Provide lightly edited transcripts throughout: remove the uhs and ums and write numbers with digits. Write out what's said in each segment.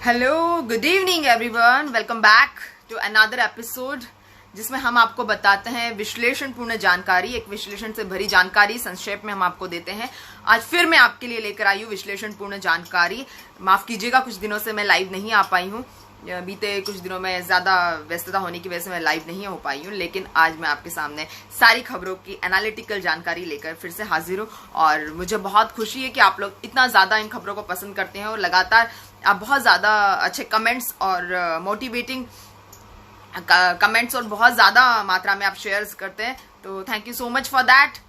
Hello, good evening everyone, welcome back to another episode जिसमें हम आपको बताते हैं विश्लेषणपूर्ण जानकारी, एक विश्लेषण से भरी जानकारी संक्षेप में हम आपको देते हैं। आज फिर मैं आपके लिए लेकर आई हूँ विश्लेषणपूर्ण जानकारी। माफ कीजिएगा, कुछ दिनों से मैं लाइव नहीं आ पाई हूँ। बीते कुछ दिनों में ज्यादा व्यस्तता होने की वजह से मैं लाइव नहीं हो पाई हूँ, लेकिन आज मैं आपके सामने सारी खबरों की एनालिटिकल जानकारी लेकर फिर से हाजिर हूँ। और मुझे बहुत खुशी है कि आप लोग इतना ज्यादा इन खबरों को पसंद करते हैं और लगातार आप बहुत ज्यादा अच्छे कमेंट्स और मोटिवेटिंग कमेंट्स और बहुत ज्यादा मात्रा में आप शेयर्स करते हैं, तो thank you so much for that.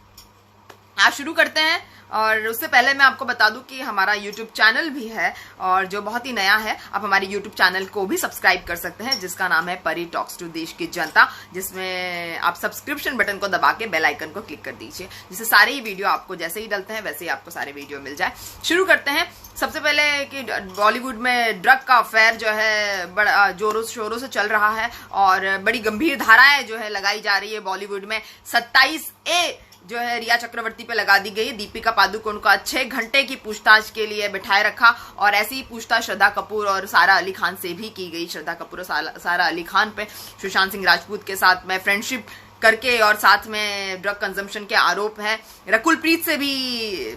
आप शुरू करते हैं। और उससे पहले मैं आपको बता दूं कि हमारा YouTube चैनल भी है और जो बहुत ही नया है, आप हमारे YouTube चैनल को भी सब्सक्राइब कर सकते हैं, जिसका नाम है परी टॉक्स टू देश की जनता, जिसमें आप सब्सक्रिप्शन बटन को दबा के बेल आइकन को क्लिक कर दीजिए, जिससे सारे ही वीडियो आपको जैसे ही डलते हैं वैसे ही आपको सारे वीडियो मिल जाए। शुरू करते हैं। सबसे पहले कि बॉलीवुड में ड्रग का अफेयर जो है बड़ा जोरों शोरों से चल रहा है और बड़ी गंभीर धाराएं जो है लगाई जा रही है बॉलीवुड में। 27A जो है रिया चक्रवर्ती पे लगा दी गई। दीपिका पादुकोण को 6 घंटे की पूछताछ के लिए बिठाए रखा और ऐसी ही पूछताछ श्रद्धा कपूर और सारा अली खान से भी की गई। श्रद्धा कपूर और सारा अली खान पे सुशांत सिंह राजपूत के साथ में फ्रेंडशिप करके और साथ में ड्रग कंजम्पशन के आरोप है। रकुल प्रीत से भी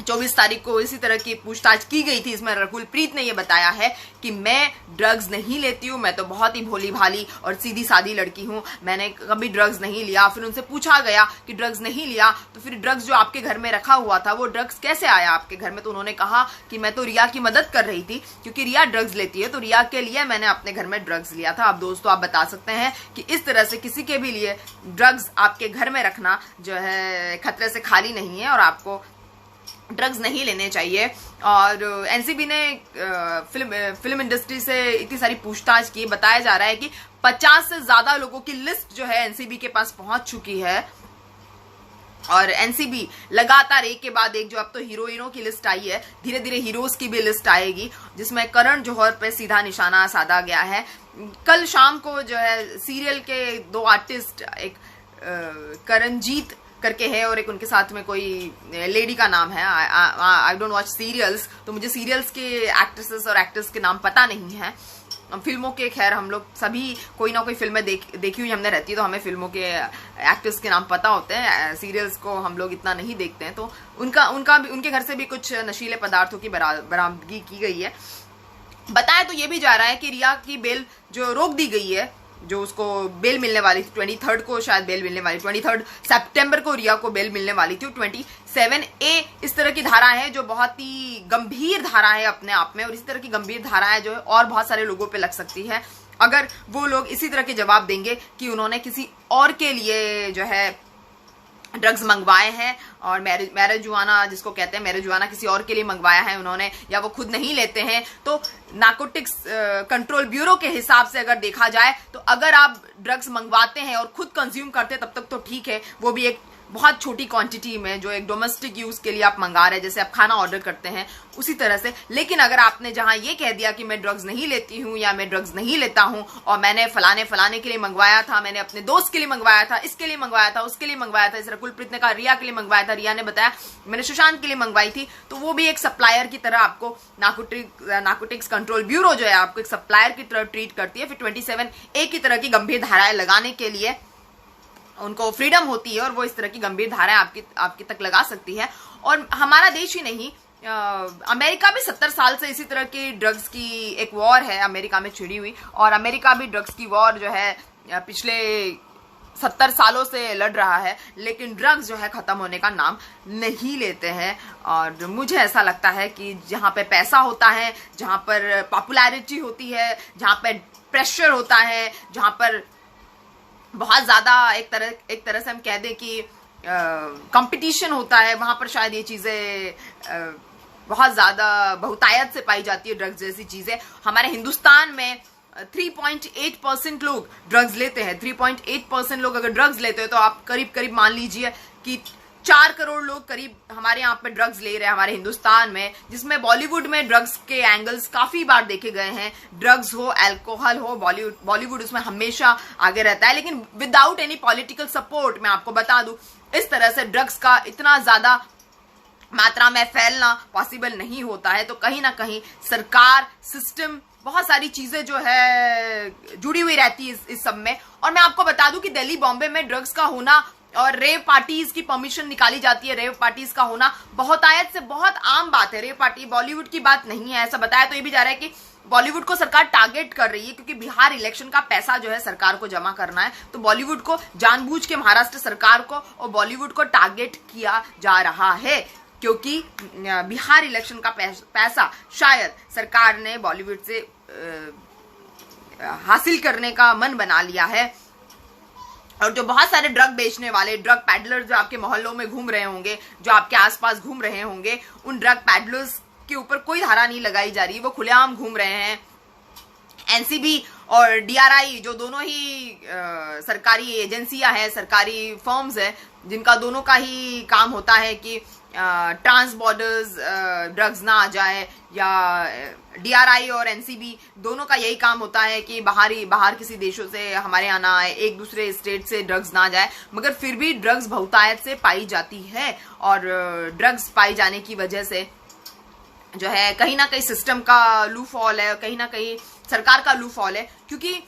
24 तारीख को इसी तरह की पूछताछ की गई थी। इसमें रकुल प्रीत ने यह बताया है कि मैं ड्रग्स नहीं लेती हूँ, मैं तो बहुत ही भोली भाली और सीधी सादी लड़की हूँ, मैंने कभी ड्रग्स नहीं लिया। फिर उनसे पूछा गया कि ड्रग्स नहीं लिया तो फिर ड्रग्स जो आपके घर में रखा हुआ था वो ड्रग्स कैसे आया आपके घर में? तो उन्होंने कहा कि मैं तो रिया की मदद कर रही थी, क्योंकि रिया ड्रग्स लेती है तो रिया के लिए मैंने अपने घर में ड्रग्स लिया था। अब दोस्तों, आप बता सकते हैं कि इस तरह से किसी के भी लिए ड्रग्स आपके घर में रखना जो है खतरे से खाली नहीं है और आपको ड्रग्स नहीं लेने चाहिए। और एनसीबी ने फिल्म इंडस्ट्री से इतनी सारी पूछताछ की। बताया जा रहा है कि 50 से ज्यादा लोगों की लिस्ट जो है एनसीबी के पास पहुंच चुकी है और एनसीबी लगातार एक के बाद एक, जो अब तो हीरोइनों की लिस्ट आई है, धीरे धीरे हीरोज की भी लिस्ट आएगी, जिसमें करण जौहर पे सीधा निशाना साधा गया है। कल शाम को जो है सीरियल के 2 आर्टिस्ट, एक करणजीत करके है और एक उनके साथ में कोई लेडी का नाम है, आई डोंट वॉच सीरियल्स, तो मुझे सीरियल्स के एक्ट्रेसेस और एक्टर्स के नाम पता नहीं है। फिल्मों के खैर हम लोग सभी कोई ना कोई फिल्में देखी हुई हमने रहती है, तो हमें फिल्मों के एक्टर्स के नाम पता होते हैं। सीरियल्स को हम लोग इतना नहीं देखते हैं। तो उनके घर से भी कुछ नशीले पदार्थों की बरामदगी की गई है। बताया तो ये भी जा रहा है कि रिया की बेल जो रोक दी गई है, जो उसको बेल मिलने वाली थी 23 को, शायद बेल मिलने वाली 23 सितंबर को रिया को बेल मिलने वाली थी। 27A इस तरह की धारा है जो बहुत ही गंभीर धारा है अपने आप में, और इसी तरह की गंभीर धाराएं जो है और बहुत सारे लोगों पे लग सकती है अगर वो लोग इसी तरह के जवाब देंगे कि उन्होंने किसी और के लिए जो है ड्रग्स मंगवाए हैं और मैरिजुआना जिसको कहते हैं, मैरिजुआना किसी और के लिए मंगवाया है उन्होंने, या वो खुद नहीं लेते हैं। तो नार्कोटिक्स कंट्रोल ब्यूरो के हिसाब से अगर देखा जाए तो अगर आप ड्रग्स मंगवाते हैं और खुद कंज्यूम करते हैं तब तक तो ठीक है, वो भी एक बहुत छोटी क्वांटिटी में, जो एक डोमेस्टिक यूज के लिए आप मंगा रहे हैं, जैसे आप खाना ऑर्डर करते हैं उसी तरह से। लेकिन अगर आपने जहां ये कह दिया कि मैं ड्रग्स नहीं लेती हूं या मैं ड्रग्स नहीं लेता हूं और मैंने फलाने के लिए मंगवाया था, मैंने अपने दोस्त के लिए मंगवाया था, इसके लिए मंगवाया था, उसके लिए मंगवाया था, इस रकुल प्रीत ने कहा रिया के लिए मंगवाया था, रिया ने बताया मैंने सुशांत के लिए मंगवाई थी, तो वो भी एक सप्लायर की तरह आपको नार्कोटिक्स कंट्रोल ब्यूरो जो है आपको एक सप्लायर की तरह ट्रीट करती है। फिर 27A की तरह की गंभीर धाराएं लगाने के लिए उनको फ्रीडम होती है और वो इस तरह की गंभीर धाराएं आपकी तक लगा सकती है। और हमारा देश ही नहीं, अमेरिका भी 70 साल से इसी तरह की ड्रग्स की एक वॉर है अमेरिका में छिड़ी हुई, और अमेरिका भी ड्रग्स की वॉर जो है पिछले 70 सालों से लड़ रहा है, लेकिन ड्रग्स जो है खत्म होने का नाम नहीं लेते हैं। और मुझे ऐसा लगता है कि जहां पे पैसा होता है, जहां पर पॉपुलैरिटी होती है, जहां पर प्रेशर होता है, जहां पर बहुत ज्यादा एक तरह से हम कह दें कि कंपटीशन होता है, वहां पर शायद ये चीजें बहुत ज्यादा बहुतायत से पाई जाती है। ड्रग्स जैसी चीजें हमारे हिंदुस्तान में 3.8% लोग ड्रग्स लेते हैं। 3.8% लोग अगर ड्रग्स लेते हैं तो आप करीब मान लीजिए कि 4 करोड़ लोग करीब हमारे यहाँ पे ड्रग्स ले रहे हैं हमारे हिंदुस्तान में, जिसमें बॉलीवुड में ड्रग्स के एंगल्स काफी बार देखे गए हैं। ड्रग्स हो, अल्कोहल हो, बॉलीवुड उसमें हमेशा आगे रहता है, लेकिन विदाउट एनी पॉलिटिकल सपोर्ट। मैं आपको बता दूं, इस तरह से ड्रग्स का इतना ज्यादा मात्रा में फैलना पॉसिबल नहीं होता है। तो कहीं ना कहीं सरकार, सिस्टम, बहुत सारी चीजें जो है जुड़ी हुई रहती है इस सब में। और मैं आपको बता दूं कि दिल्ली, बॉम्बे में ड्रग्स का होना और रेव पार्टीज की परमिशन निकाली जाती है, रेव पार्टीज का होना बहुतायत से बहुत आम बात है। रेव पार्टी बॉलीवुड की बात नहीं है, ऐसा बताया तो ये भी जा रहा है कि बॉलीवुड को सरकार टारगेट कर रही है, क्योंकि बिहार इलेक्शन का पैसा जो है सरकार को जमा करना है। तो बॉलीवुड को जानबूझ के, महाराष्ट्र सरकार को और बॉलीवुड को टारगेट किया जा रहा है, क्योंकि बिहार इलेक्शन का पैसा शायद सरकार ने बॉलीवुड से हासिल करने का मन बना लिया है। और जो बहुत सारे ड्रग बेचने वाले, ड्रग पैडलर जो आपके मोहल्लों में घूम रहे होंगे, जो आपके आसपास घूम रहे होंगे, उन ड्रग पैडलर्स के ऊपर कोई धारा नहीं लगाई जा रही, वो खुलेआम घूम रहे हैं। एनसीबी और डीआरआई जो दोनों ही सरकारी एजेंसियां हैं, सरकारी फर्म्स है, जिनका दोनों का ही काम होता है कि ट्रांस बॉर्डर्स ड्रग्स ना आ जाए, या डीआरआई और एनसीबी दोनों का यही काम होता है कि बाहर किसी देशों से हमारे यहाँ ना आए, एक दूसरे स्टेट से ड्रग्स ना जाए। मगर फिर भी ड्रग्स बहुतायत से पाई जाती है, और ड्रग्स पाई जाने की वजह से जो है कहीं ना कहीं सिस्टम का लू फॉल है, कहीं ना कहीं सरकार का लू फॉल है। क्योंकि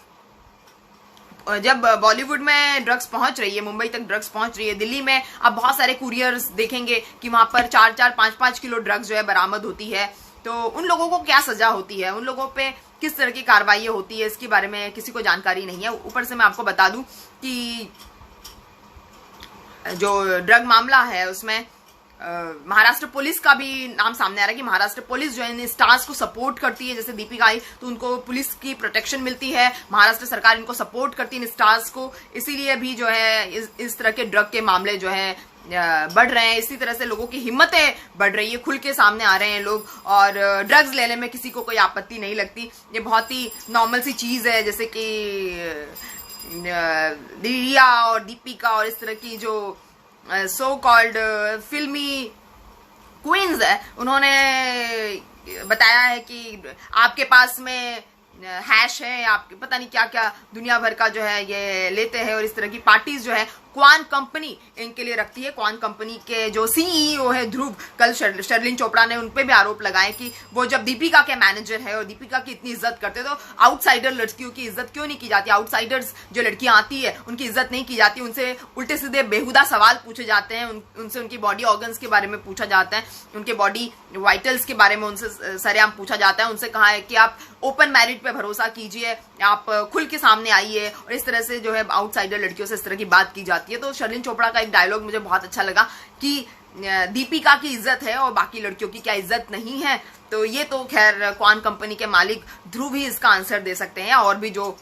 जब बॉलीवुड में ड्रग्स पहुंच रही है, मुंबई तक ड्रग्स पहुंच रही है, दिल्ली में आप बहुत सारे कुरियर्स देखेंगे कि वहां पर 4-4, 5-5 किलो ड्रग्स जो है बरामद होती है। तो उन लोगों को क्या सजा होती है, उन लोगों पे किस तरह की कार्रवाई होती है, इसके बारे में किसी को जानकारी नहीं है। ऊपर से मैं आपको बता दूं कि जो ड्रग मामला है उसमें महाराष्ट्र पुलिस का भी नाम सामने आ रहा है कि महाराष्ट्र पुलिस जो है इन स्टार्स को सपोर्ट करती है। जैसे दीपिका आई तो उनको पुलिस की प्रोटेक्शन मिलती है, महाराष्ट्र सरकार इनको सपोर्ट करती है इन स्टार्स को, इसीलिए भी जो है इस तरह के ड्रग के मामले जो है बढ़ रहे हैं। इसी तरह से लोगों की हिम्मतें बढ़ रही है, खुल के सामने आ रहे हैं लोग, और ड्रग्स लेने में किसी को कोई आपत्ति नहीं लगती। ये बहुत ही नॉर्मल सी चीज है, जैसे कि रिया और दीपिका और इस तरह की जो सो कॉल्ड फिल्मी क्वींस है, उन्होंने बताया है कि आपके पास में हैश है, आपके पता नहीं क्या क्या दुनिया भर का जो है ये लेते हैं। और इस तरह की पार्टीज जो है क्वान कंपनी इनके लिए रखती है। क्वान कंपनी के जो सीईओ है ध्रुव, कल शर्लिन चोपड़ा ने उन पे भी आरोप लगाए कि वो जब दीपिका के मैनेजर है और दीपिका की इतनी इज्जत करते तो आउटसाइडर लड़कियों की इज्जत क्यों नहीं की जाती, आउटसाइडर्स जो लड़कियां आती है उनकी इज्जत नहीं की जाती, उनसे उल्टे सीधे बेहुदा सवाल पूछे जाते हैं, उनसे उनकी बॉडी ऑर्गन्स के बारे में पूछा जाता है, उनके बॉडी वाइटल्स के बारे में उनसे सरेआम पूछा जाता है। उनसे कहा है कि आप ओपन मैरिट पे भरोसा कीजिए, आप खुल के सामने आइए, और इस तरह से जो है आउटसाइडर लड़कियों से इस तरह की बात की जाती है। तो शर्लिन चोपड़ा का एक डायलॉग मुझे बहुत अच्छा लगा कि दीपिका की इज्जत है और बाकी लड़कियों की क्या इज्जत नहीं है। तो ये तो खैर क्वान कंपनी के मालिक ध्रुव ही इसका आंसर दे सकते हैं, और भी जो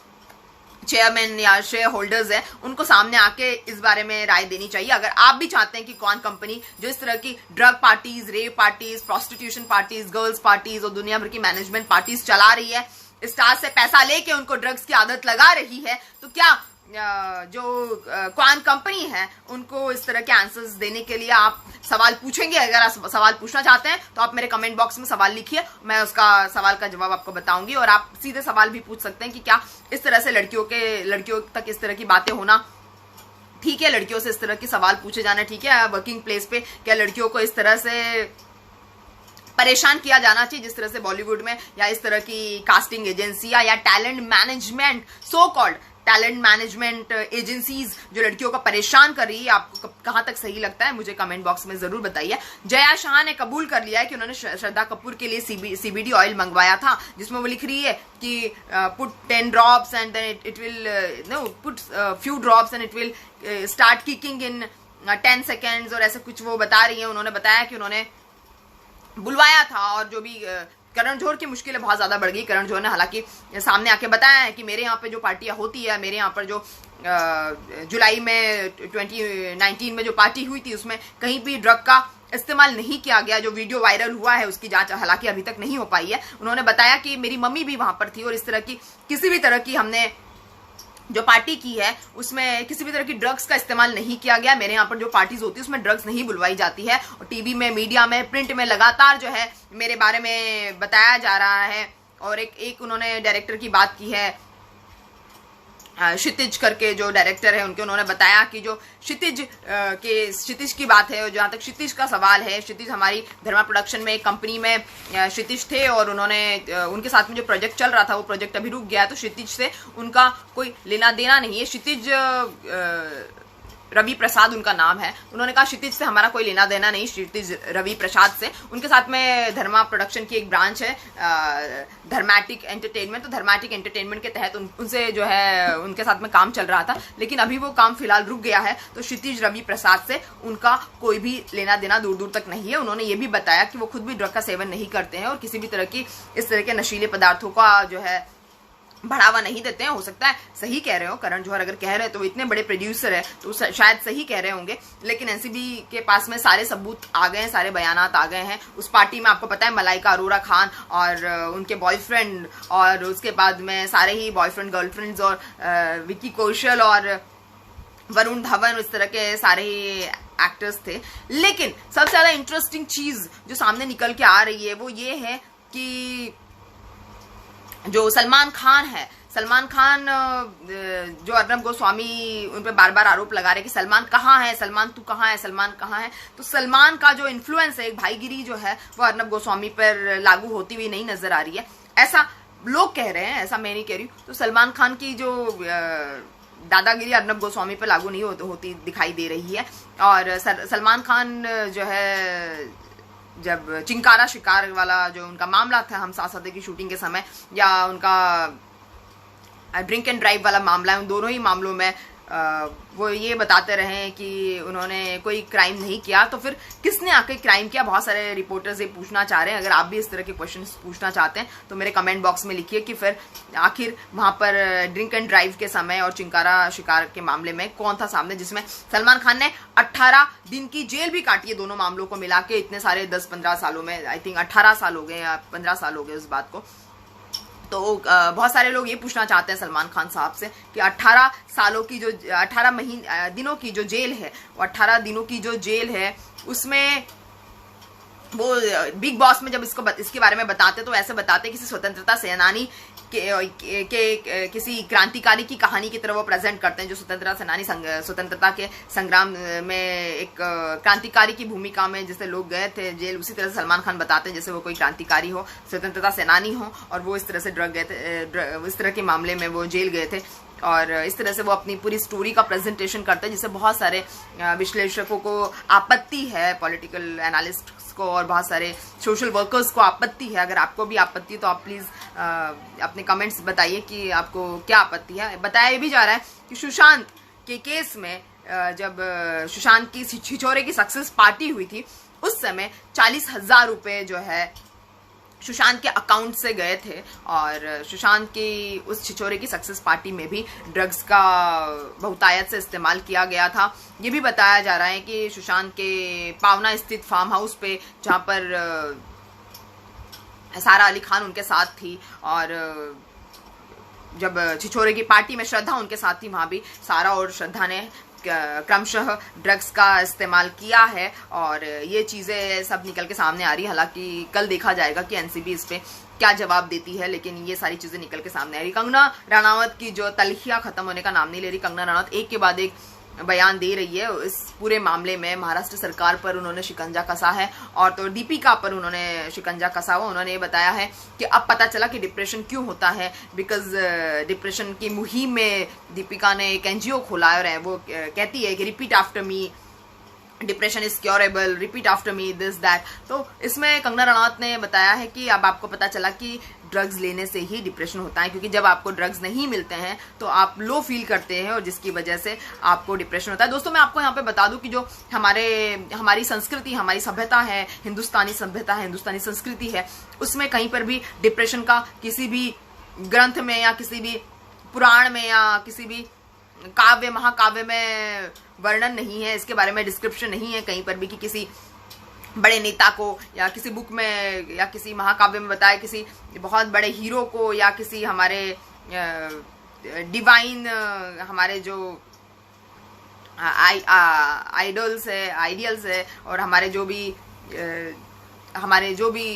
चेयरमैन या शेयर होल्डर्स हैं उनको सामने आके इस बारे में राय देनी चाहिए। अगर आप भी चाहते हैं कि कौन कंपनी जो इस तरह की drug parties, rave parties, prostitution parties, girls parties और दुनिया भर की मैनेजमेंट पार्टीज चला रही है, स्टार से पैसा लेके उनको ड्रग्स की आदत लगा रही है, तो क्या जो क्वान कंपनी है उनको इस तरह के आंसर्स देने के लिए आप सवाल पूछेंगे? अगर आप सवाल पूछना चाहते हैं तो आप मेरे कमेंट बॉक्स में सवाल लिखिए, मैं उसका सवाल का जवाब आपको बताऊंगी। और आप सीधे सवाल भी पूछ सकते हैं कि क्या इस तरह से लड़कियों तक इस तरह की बातें होना ठीक है, लड़कियों से इस तरह के सवाल पूछे जाना ठीक है वर्किंग प्लेस पे? क्या लड़कियों को इस तरह से परेशान किया जाना चाहिए जिस तरह से बॉलीवुड में, या इस तरह की कास्टिंग एजेंसियां या talent management, so called talent management agencies जो लड़कियों को परेशान कर रही है? आपको कहां तक सही लगता है मुझे कमेंट बॉक्स में जरूर बताइए। जया शाह ने कबूल कर लिया है कि उन्होंने श्रद्धा कपूर के लिए सीबीडी ऑयल मंगवाया था, जिसमें वो लिख रही है कि put 10 drops and then it will put few drops and it will start kicking in 10 seconds, और ऐसे कुछ वो बता रही है। उन्होंने बताया कि उन्होंने बुलवाया था, और जो भी करण जौहर की मुश्किलें बहुत ज्यादा बढ़ गई। करण जौहर ने हालांकि सामने आके बताया है कि मेरे यहाँ पे जो पार्टियां होती है, मेरे यहाँ पर जो जुलाई में 2019 में जो पार्टी हुई थी उसमें कहीं भी ड्रग का इस्तेमाल नहीं किया गया। जो वीडियो वायरल हुआ है उसकी जांच हालांकि अभी तक नहीं हो पाई है। उन्होंने बताया कि मेरी मम्मी भी वहां पर थी और इस तरह की किसी भी तरह की हमने जो पार्टी की है उसमें किसी भी तरह की ड्रग्स का इस्तेमाल नहीं किया गया। मेरे यहाँ पर जो पार्टीज होती है उसमें ड्रग्स नहीं बुलवाई जाती है, और टीवी में, मीडिया में, प्रिंट में लगातार जो है मेरे बारे में बताया जा रहा है। और एक उन्होंने डायरेक्टर की बात की है क्षितिज करके जो डायरेक्टर है उन्होंने बताया कि जो क्षितिज की बात है, जहाँ तक क्षितिज का सवाल है, क्षितिज हमारी धर्मा प्रोडक्शन में एक कंपनी में क्षितिज थे और उनके साथ में जो प्रोजेक्ट चल रहा था वो प्रोजेक्ट अभी रुक गया है, तो क्षितिज से उनका कोई लेना देना नहीं है। क्षितिज रवि प्रसाद उनका नाम है। उन्होंने कहा क्षितिज से हमारा कोई लेना देना नहीं, क्षितिज रवि प्रसाद से। उनके साथ में धर्मा प्रोडक्शन की एक ब्रांच है धर्मैटिक एंटरटेनमेंट, तो धर्मैटिक एंटरटेनमेंट के तहत उनसे जो है उनके साथ में काम चल रहा था, लेकिन अभी वो काम फिलहाल रुक गया है। तो क्षितिज रवि प्रसाद से उनका कोई भी लेना देना दूर दूर तक नहीं है। उन्होंने ये भी बताया कि वो खुद भी ड्रग का सेवन नहीं करते हैं और किसी भी तरह की इस तरह के नशीले पदार्थों का जो है बढ़ावा नहीं देते हैं। हो सकता है सही कह रहे हो, करण जौहर अगर कह रहे हैं तो वो इतने बड़े प्रोड्यूसर है तो शायद सही कह रहे होंगे, लेकिन एनसीबी के पास में सारे सबूत आ गए हैं, सारे बयानात आ गए हैं। उस पार्टी में आपको पता है मलाइका अरोरा खान और उनके बॉयफ्रेंड और उसके बाद में सारे ही बॉयफ्रेंड गर्लफ्रेंड्स और विकी कौशल और वरुण धवन, इस तरह के सारे ही एक्टर्स थे। लेकिन सबसे ज्यादा इंटरेस्टिंग चीज जो सामने निकल के आ रही है वो ये है कि जो सलमान खान है, सलमान खान जो अर्नब गोस्वामी उन पर बार बार आरोप लगा रहे कि सलमान कहाँ है, सलमान तू कहाँ है, सलमान कहाँ है, तो सलमान का जो इन्फ्लुएंस है, एक भाईगिरी जो है वो अर्नब गोस्वामी पर लागू होती हुई नहीं नजर आ रही है। ऐसा लोग कह रहे हैं, ऐसा मैं नहीं कह रही हूँ। तो सलमान खान की जो दादागिरी अर्नब गोस्वामी पर लागू नहीं होती दिखाई दे रही है। और सलमान खान जो है जब चिंकारा शिकार वाला जो उनका मामला था हम साथ साथ की शूटिंग के समय, या उनका ड्रिंक एंड ड्राइव वाला मामला है, उन दोनों ही मामलों में वो ये बताते रहे कि उन्होंने कोई क्राइम नहीं किया, तो फिर किसने आके क्राइम किया? बहुत सारे रिपोर्टर्स ये पूछना चाह रहे हैं। अगर आप भी इस तरह के क्वेश्चंस पूछना चाहते हैं तो मेरे कमेंट बॉक्स में लिखिए कि फिर आखिर वहां पर ड्रिंक एंड ड्राइव के समय और चिंकारा शिकार के मामले में कौन था सामने, जिसमें सलमान खान ने 18 दिन की जेल भी काटी है दोनों मामलों को मिला के। इतने सारे 10-15 सालों में आई थिंक 18 साल हो गए या 15 साल हो गए उस बात को। तो बहुत सारे लोग ये पूछना चाहते हैं सलमान खान साहब से कि 18 सालों की जो 18 दिनों की जो जेल है, वो 18 दिनों की जो जेल है उसमें वो बिग बॉस में जब इसके बारे में बताते तो ऐसे बताते किसी स्वतंत्रता सेनानी के किसी क्रांतिकारी की कहानी की तरह वो प्रेजेंट करते हैं, जो स्वतंत्रता के संग्राम में एक क्रांतिकारी की भूमिका में जैसे लोग गए थे जेल, उसी तरह से सलमान खान बताते हैं जैसे वो कोई क्रांतिकारी हो, स्वतंत्रता सेनानी हो और वो इस तरह से इस तरह के मामले में वो जेल गए थे। और इस तरह से वो अपनी पूरी स्टोरी का प्रेजेंटेशन करते हैं, जिससे बहुत सारे विश्लेषकों को आपत्ति है, पॉलिटिकल एनालिस्ट को और बहुत सारे सोशल वर्कर्स को आपत्ति है। अगर आपको भी आपत्ति है तो आप प्लीज अपने कमेंट्स बताइए कि आपको क्या आपत्ति है। बताया भी जा रहा है कि सुशांत के केस में जब सुशांत की छिछोरे की सक्सेस पार्टी हुई थी उस समय 40,000 रुपए जो है सुशांत के अकाउंट से गए थे और सुशांत की उस छिछोरे की सक्सेस पार्टी में भी ड्रग्स का बहुतायत से इस्तेमाल किया गया था। ये भी बताया जा रहा है कि सुशांत के पावना स्थित फार्म हाउस पे जहां पर सारा अली खान उनके साथ थी और जब छिछोरे की पार्टी में श्रद्धा उनके साथ थी, वहां भी सारा और श्रद्धा ने क्रमशः ड्रग्स का इस्तेमाल किया है और ये चीजें सब निकल के सामने आ रही है। हालांकि कल देखा जाएगा कि एनसीबी इस पे क्या जवाब देती है, लेकिन ये सारी चीजें निकल के सामने आ रही। कंगना रनावत की जो तलखियां खत्म होने का नाम नहीं ले रही, कंगना रनावत एक के बाद एक बयान दे रही है। इस पूरे मामले में महाराष्ट्र सरकार पर उन्होंने शिकंजा कसा है और तो दीपिका पर उन्होंने शिकंजा कसा हुआ। उन्होंने ये बताया है कि अब पता चला कि डिप्रेशन क्यों होता है, बिकॉज डिप्रेशन की मुहिम में दीपिका ने एक एनजीओ खोला है और वो कहती है कि repeat after me, depression is curable, repeat after me, this that. तो इसमें कंगना रनावत ने बताया है कि अब आपको पता चला कि ड्रग्स लेने से ही डिप्रेशन होता है, क्योंकि जब आपको ड्रग्स नहीं मिलते हैं तो आप लो फील करते हैं और जिसकी वजह से आपको डिप्रेशन होता है। दोस्तों मैं आपको यहाँ पे बता दूं कि जो हमारी संस्कृति, हमारी सभ्यता है, हिंदुस्तानी सभ्यता है, हिंदुस्तानी संस्कृति है, उसमें कहीं पर भी डिप्रेशन का किसी भी ग्रंथ में या किसी भी पुराण में या किसी भी काव्य महाकाव्य में वर्णन नहीं है, इसके बारे में डिस्क्रिप्शन नहीं है कहीं पर भी कि किसी बड़े नेता को या किसी बुक में या किसी महाकाव्य में बताए किसी बहुत बड़े हीरो को या किसी हमारे डिवाइन हमारे जो आइडियल्स है और हमारे जो भी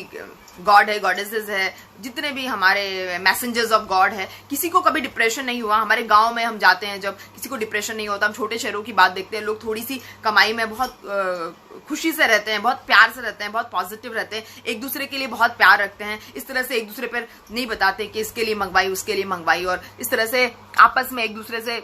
गॉड है, गॉडेसेस है, जितने भी हमारे मैसेंजर्स ऑफ गॉड है, किसी को कभी डिप्रेशन नहीं हुआ। हमारे गांव में हम जाते हैं जब, किसी को डिप्रेशन नहीं होता। हम छोटे शहरों की बात देखते हैं, लोग थोड़ी सी कमाई में बहुत खुशी से रहते हैं, बहुत प्यार से रहते हैं, बहुत पॉजिटिव रहते हैं, एक दूसरे के लिए बहुत प्यार रखते हैं। इस तरह से एक दूसरे पर नहीं बताते कि इसके लिए मंगवाई, उसके लिए मंगवाई, और इस तरह से आपस में एक दूसरे से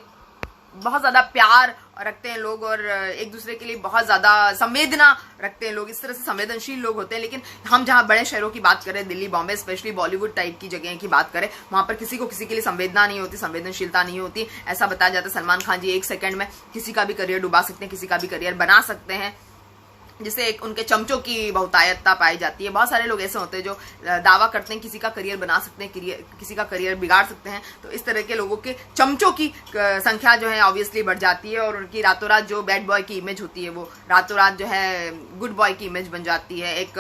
बहुत ज्यादा प्यार रखते हैं लोग, और एक दूसरे के लिए बहुत ज्यादा संवेदना रखते हैं लोग। इस तरह से संवेदनशील लोग होते हैं। लेकिन हम जहां बड़े शहरों की बात करें, दिल्ली, बॉम्बे, स्पेशली बॉलीवुड टाइप की जगह की बात करें, वहां पर किसी को किसी के लिए संवेदना नहीं होती, संवेदनशीलता नहीं होती। ऐसा बताया जाता है सलमान खान जी 1 सेकंड में किसी का भी करियर डुबा सकते हैं, किसी का भी करियर बना सकते हैं, जिससे एक उनके चमचों की बहुतायतता पाई जाती है। बहुत सारे लोग ऐसे होते हैं जो दावा करते हैं किसी का करियर बना सकते हैं, किसी का करियर बिगाड़ सकते हैं। तो इस तरह के लोगों के चमचों की संख्या जो है ऑब्वियसली बढ़ जाती है, और उनकी रातों रात जो बैड बॉय की इमेज होती है वो रातों रात जो है गुड बॉय की इमेज बन जाती है। एक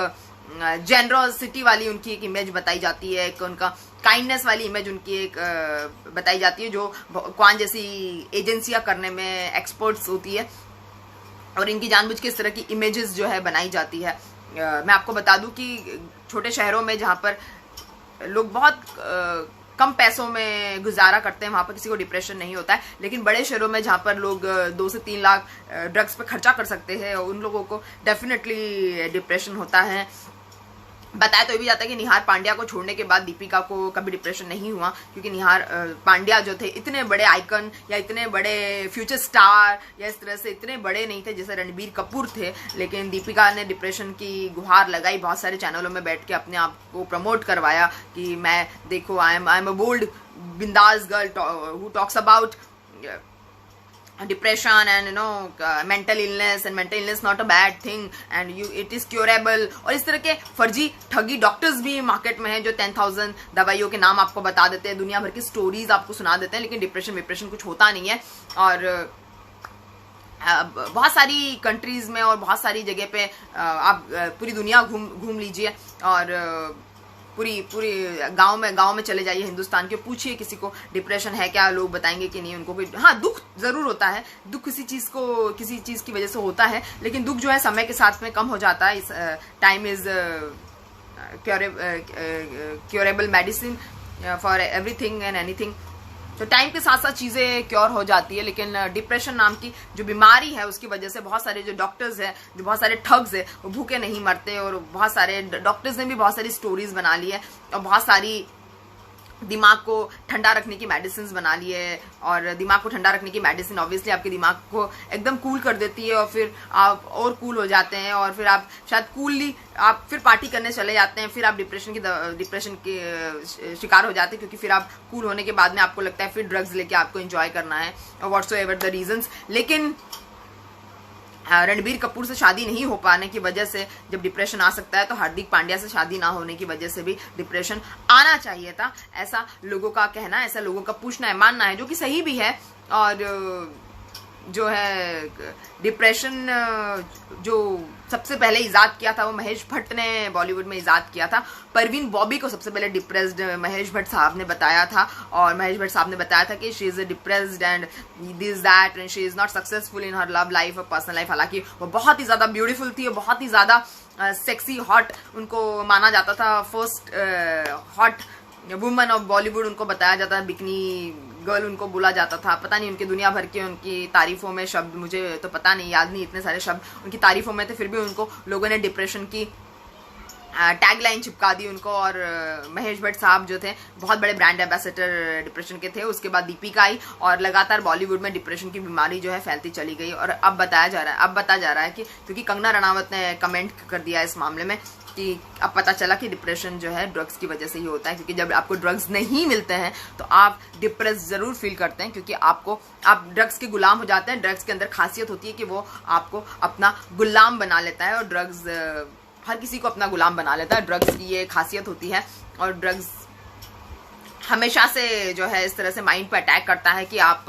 जेनरोसिटी वाली उनकी एक इमेज बताई जाती है, एक उनका काइंडनेस वाली इमेज उनकी एक बताई जाती है, जो क्वान जैसी एजेंसियां करने में एक्सपर्ट्स होती है, और इनकी जानबूझ के इस तरह की इमेजेस जो है बनाई जाती है। मैं आपको बता दूं कि छोटे शहरों में जहां पर लोग बहुत कम पैसों में गुजारा करते हैं, वहां पर किसी को डिप्रेशन नहीं होता है। लेकिन बड़े शहरों में जहां पर लोग 2 से 3 लाख ड्रग्स पे खर्चा कर सकते हैं, उन लोगों को डेफिनेटली डिप्रेशन होता है। बताया तो ये भी जाता है कि निहार पांड्या को छोड़ने के बाद दीपिका को कभी डिप्रेशन नहीं हुआ, क्योंकि निहार पांड्या जो थे इतने बड़े आइकन या इतने बड़े फ्यूचर स्टार या इस तरह से इतने बड़े नहीं थे जैसे रणबीर कपूर थे। लेकिन दीपिका ने डिप्रेशन की गुहार लगाई, बहुत सारे चैनलों में बैठ के अपने आप को प्रमोट करवाया कि मैं देखो आई एम अ बोल्ड बिंदास girl who talks about depression and mental illness, and mental illness not a bad thing and it is curable। और इस तरह के फर्जी ठगी डॉक्टर्स भी मार्केट में हैं जो 10,000 दवाइयों के नाम आपको बता देते हैं, दुनिया भर की स्टोरीज आपको सुना देते हैं, लेकिन डिप्रेशन कुछ होता नहीं है। और बहुत सारी कंट्रीज में और बहुत सारी जगह पे आप पूरी दुनिया घूम लीजिए, और पूरी गांव में चले जाइए हिंदुस्तान के, पूछिए किसी को डिप्रेशन है क्या, लोग बताएंगे कि नहीं उनको कोई। हाँ, दुख जरूर होता है, दुख किसी चीज की वजह से होता है, लेकिन दुख जो है समय के साथ में कम हो जाता है। इस time is curable medicine for everything and anything. तो टाइम के साथ साथ चीजें क्योर हो जाती है, लेकिन डिप्रेशन नाम की जो बीमारी है उसकी वजह से बहुत सारे जो डॉक्टर्स हैं, जो बहुत सारे ठग्स हैं, वो भूखे नहीं मरते। और बहुत सारे डॉक्टर्स ने भी बहुत सारी स्टोरीज बना ली है, और बहुत सारी दिमाग को ठंडा रखने की मेडिसिन बना ली है। और दिमाग को ठंडा रखने की मेडिसिन ऑब्वियसली आपके दिमाग को एकदम कूल कर देती है, और फिर आप और कूल हो जाते हैं, और फिर आप शायद कूलली आप फिर पार्टी करने चले जाते हैं, फिर आप डिप्रेशन के शिकार हो जाते हैं, क्योंकि फिर आप कूल होने के बाद में आपको लगता है फिर ड्रग्स लेके आपको एंजॉय करना है, और व्हाट्सोएवर द रीजंस। लेकिन रणबीर कपूर से शादी नहीं हो पाने की वजह से जब डिप्रेशन आ सकता है, तो हार्दिक पांड्या से शादी ना होने की वजह से भी डिप्रेशन आना चाहिए था। ऐसा लोगों का कहना है, ऐसा लोगों का पूछना है, मानना है, जो कि सही भी है। और जो है डिप्रेशन जो सबसे पहले इजाद किया था वो महेश भट्ट ने बॉलीवुड में इजाद किया था। परवीन बॉबी को सबसे पहले डिप्रेस्ड महेश भट्ट साहब ने बताया था, और महेश भट्ट साहब ने बताया था कि she is depressed and this that and she is not successful in her love life और पर्सनल लाइफ। हालांकि वो बहुत ही ज्यादा ब्यूटीफुल थी, बहुत ही ज्यादा सेक्सी हॉट उनको माना जाता था, first hot woman of Bollywood उनको बताया जाता है, बिकनी गर्ल उनको बोला जाता था। पता नहीं उनके दुनिया भर के उनकी तारीफों में शब्द मुझे तो पता नहीं, याद नहीं, इतने सारे शब्द उनकी तारीफों में थे, फिर भी उनको लोगों ने डिप्रेशन की टैगलाइन चिपका दी उनको। और महेश भट्ट साहब जो थे बहुत बड़े ब्रांड एम्बेसडर डिप्रेशन के थे। उसके बाद दीपिका आई, और लगातार बॉलीवुड में डिप्रेशन की बीमारी जो है फैलती चली गई। और अब बताया जा रहा है कि क्योंकि कंगना रनावत ने कमेंट कर दिया इस मामले में कि अब पता चला कि डिप्रेशन जो है ड्रग्स की वजह से ही होता है, क्योंकि जब आपको ड्रग्स नहीं मिलते हैं तो आप डिप्रेस जरूर फील करते हैं, क्योंकि आप ड्रग्स के गुलाम हो जाते हैं। ड्रग्स के अंदर खासियत होती है कि वो आपको अपना गुलाम बना लेता है, और ड्रग्स हर किसी को अपना गुलाम बना लेता है, ड्रग्स की ये खासियत होती है। और ड्रग्स हमेशा से जो है इस तरह से माइंड पे अटैक करता है कि आप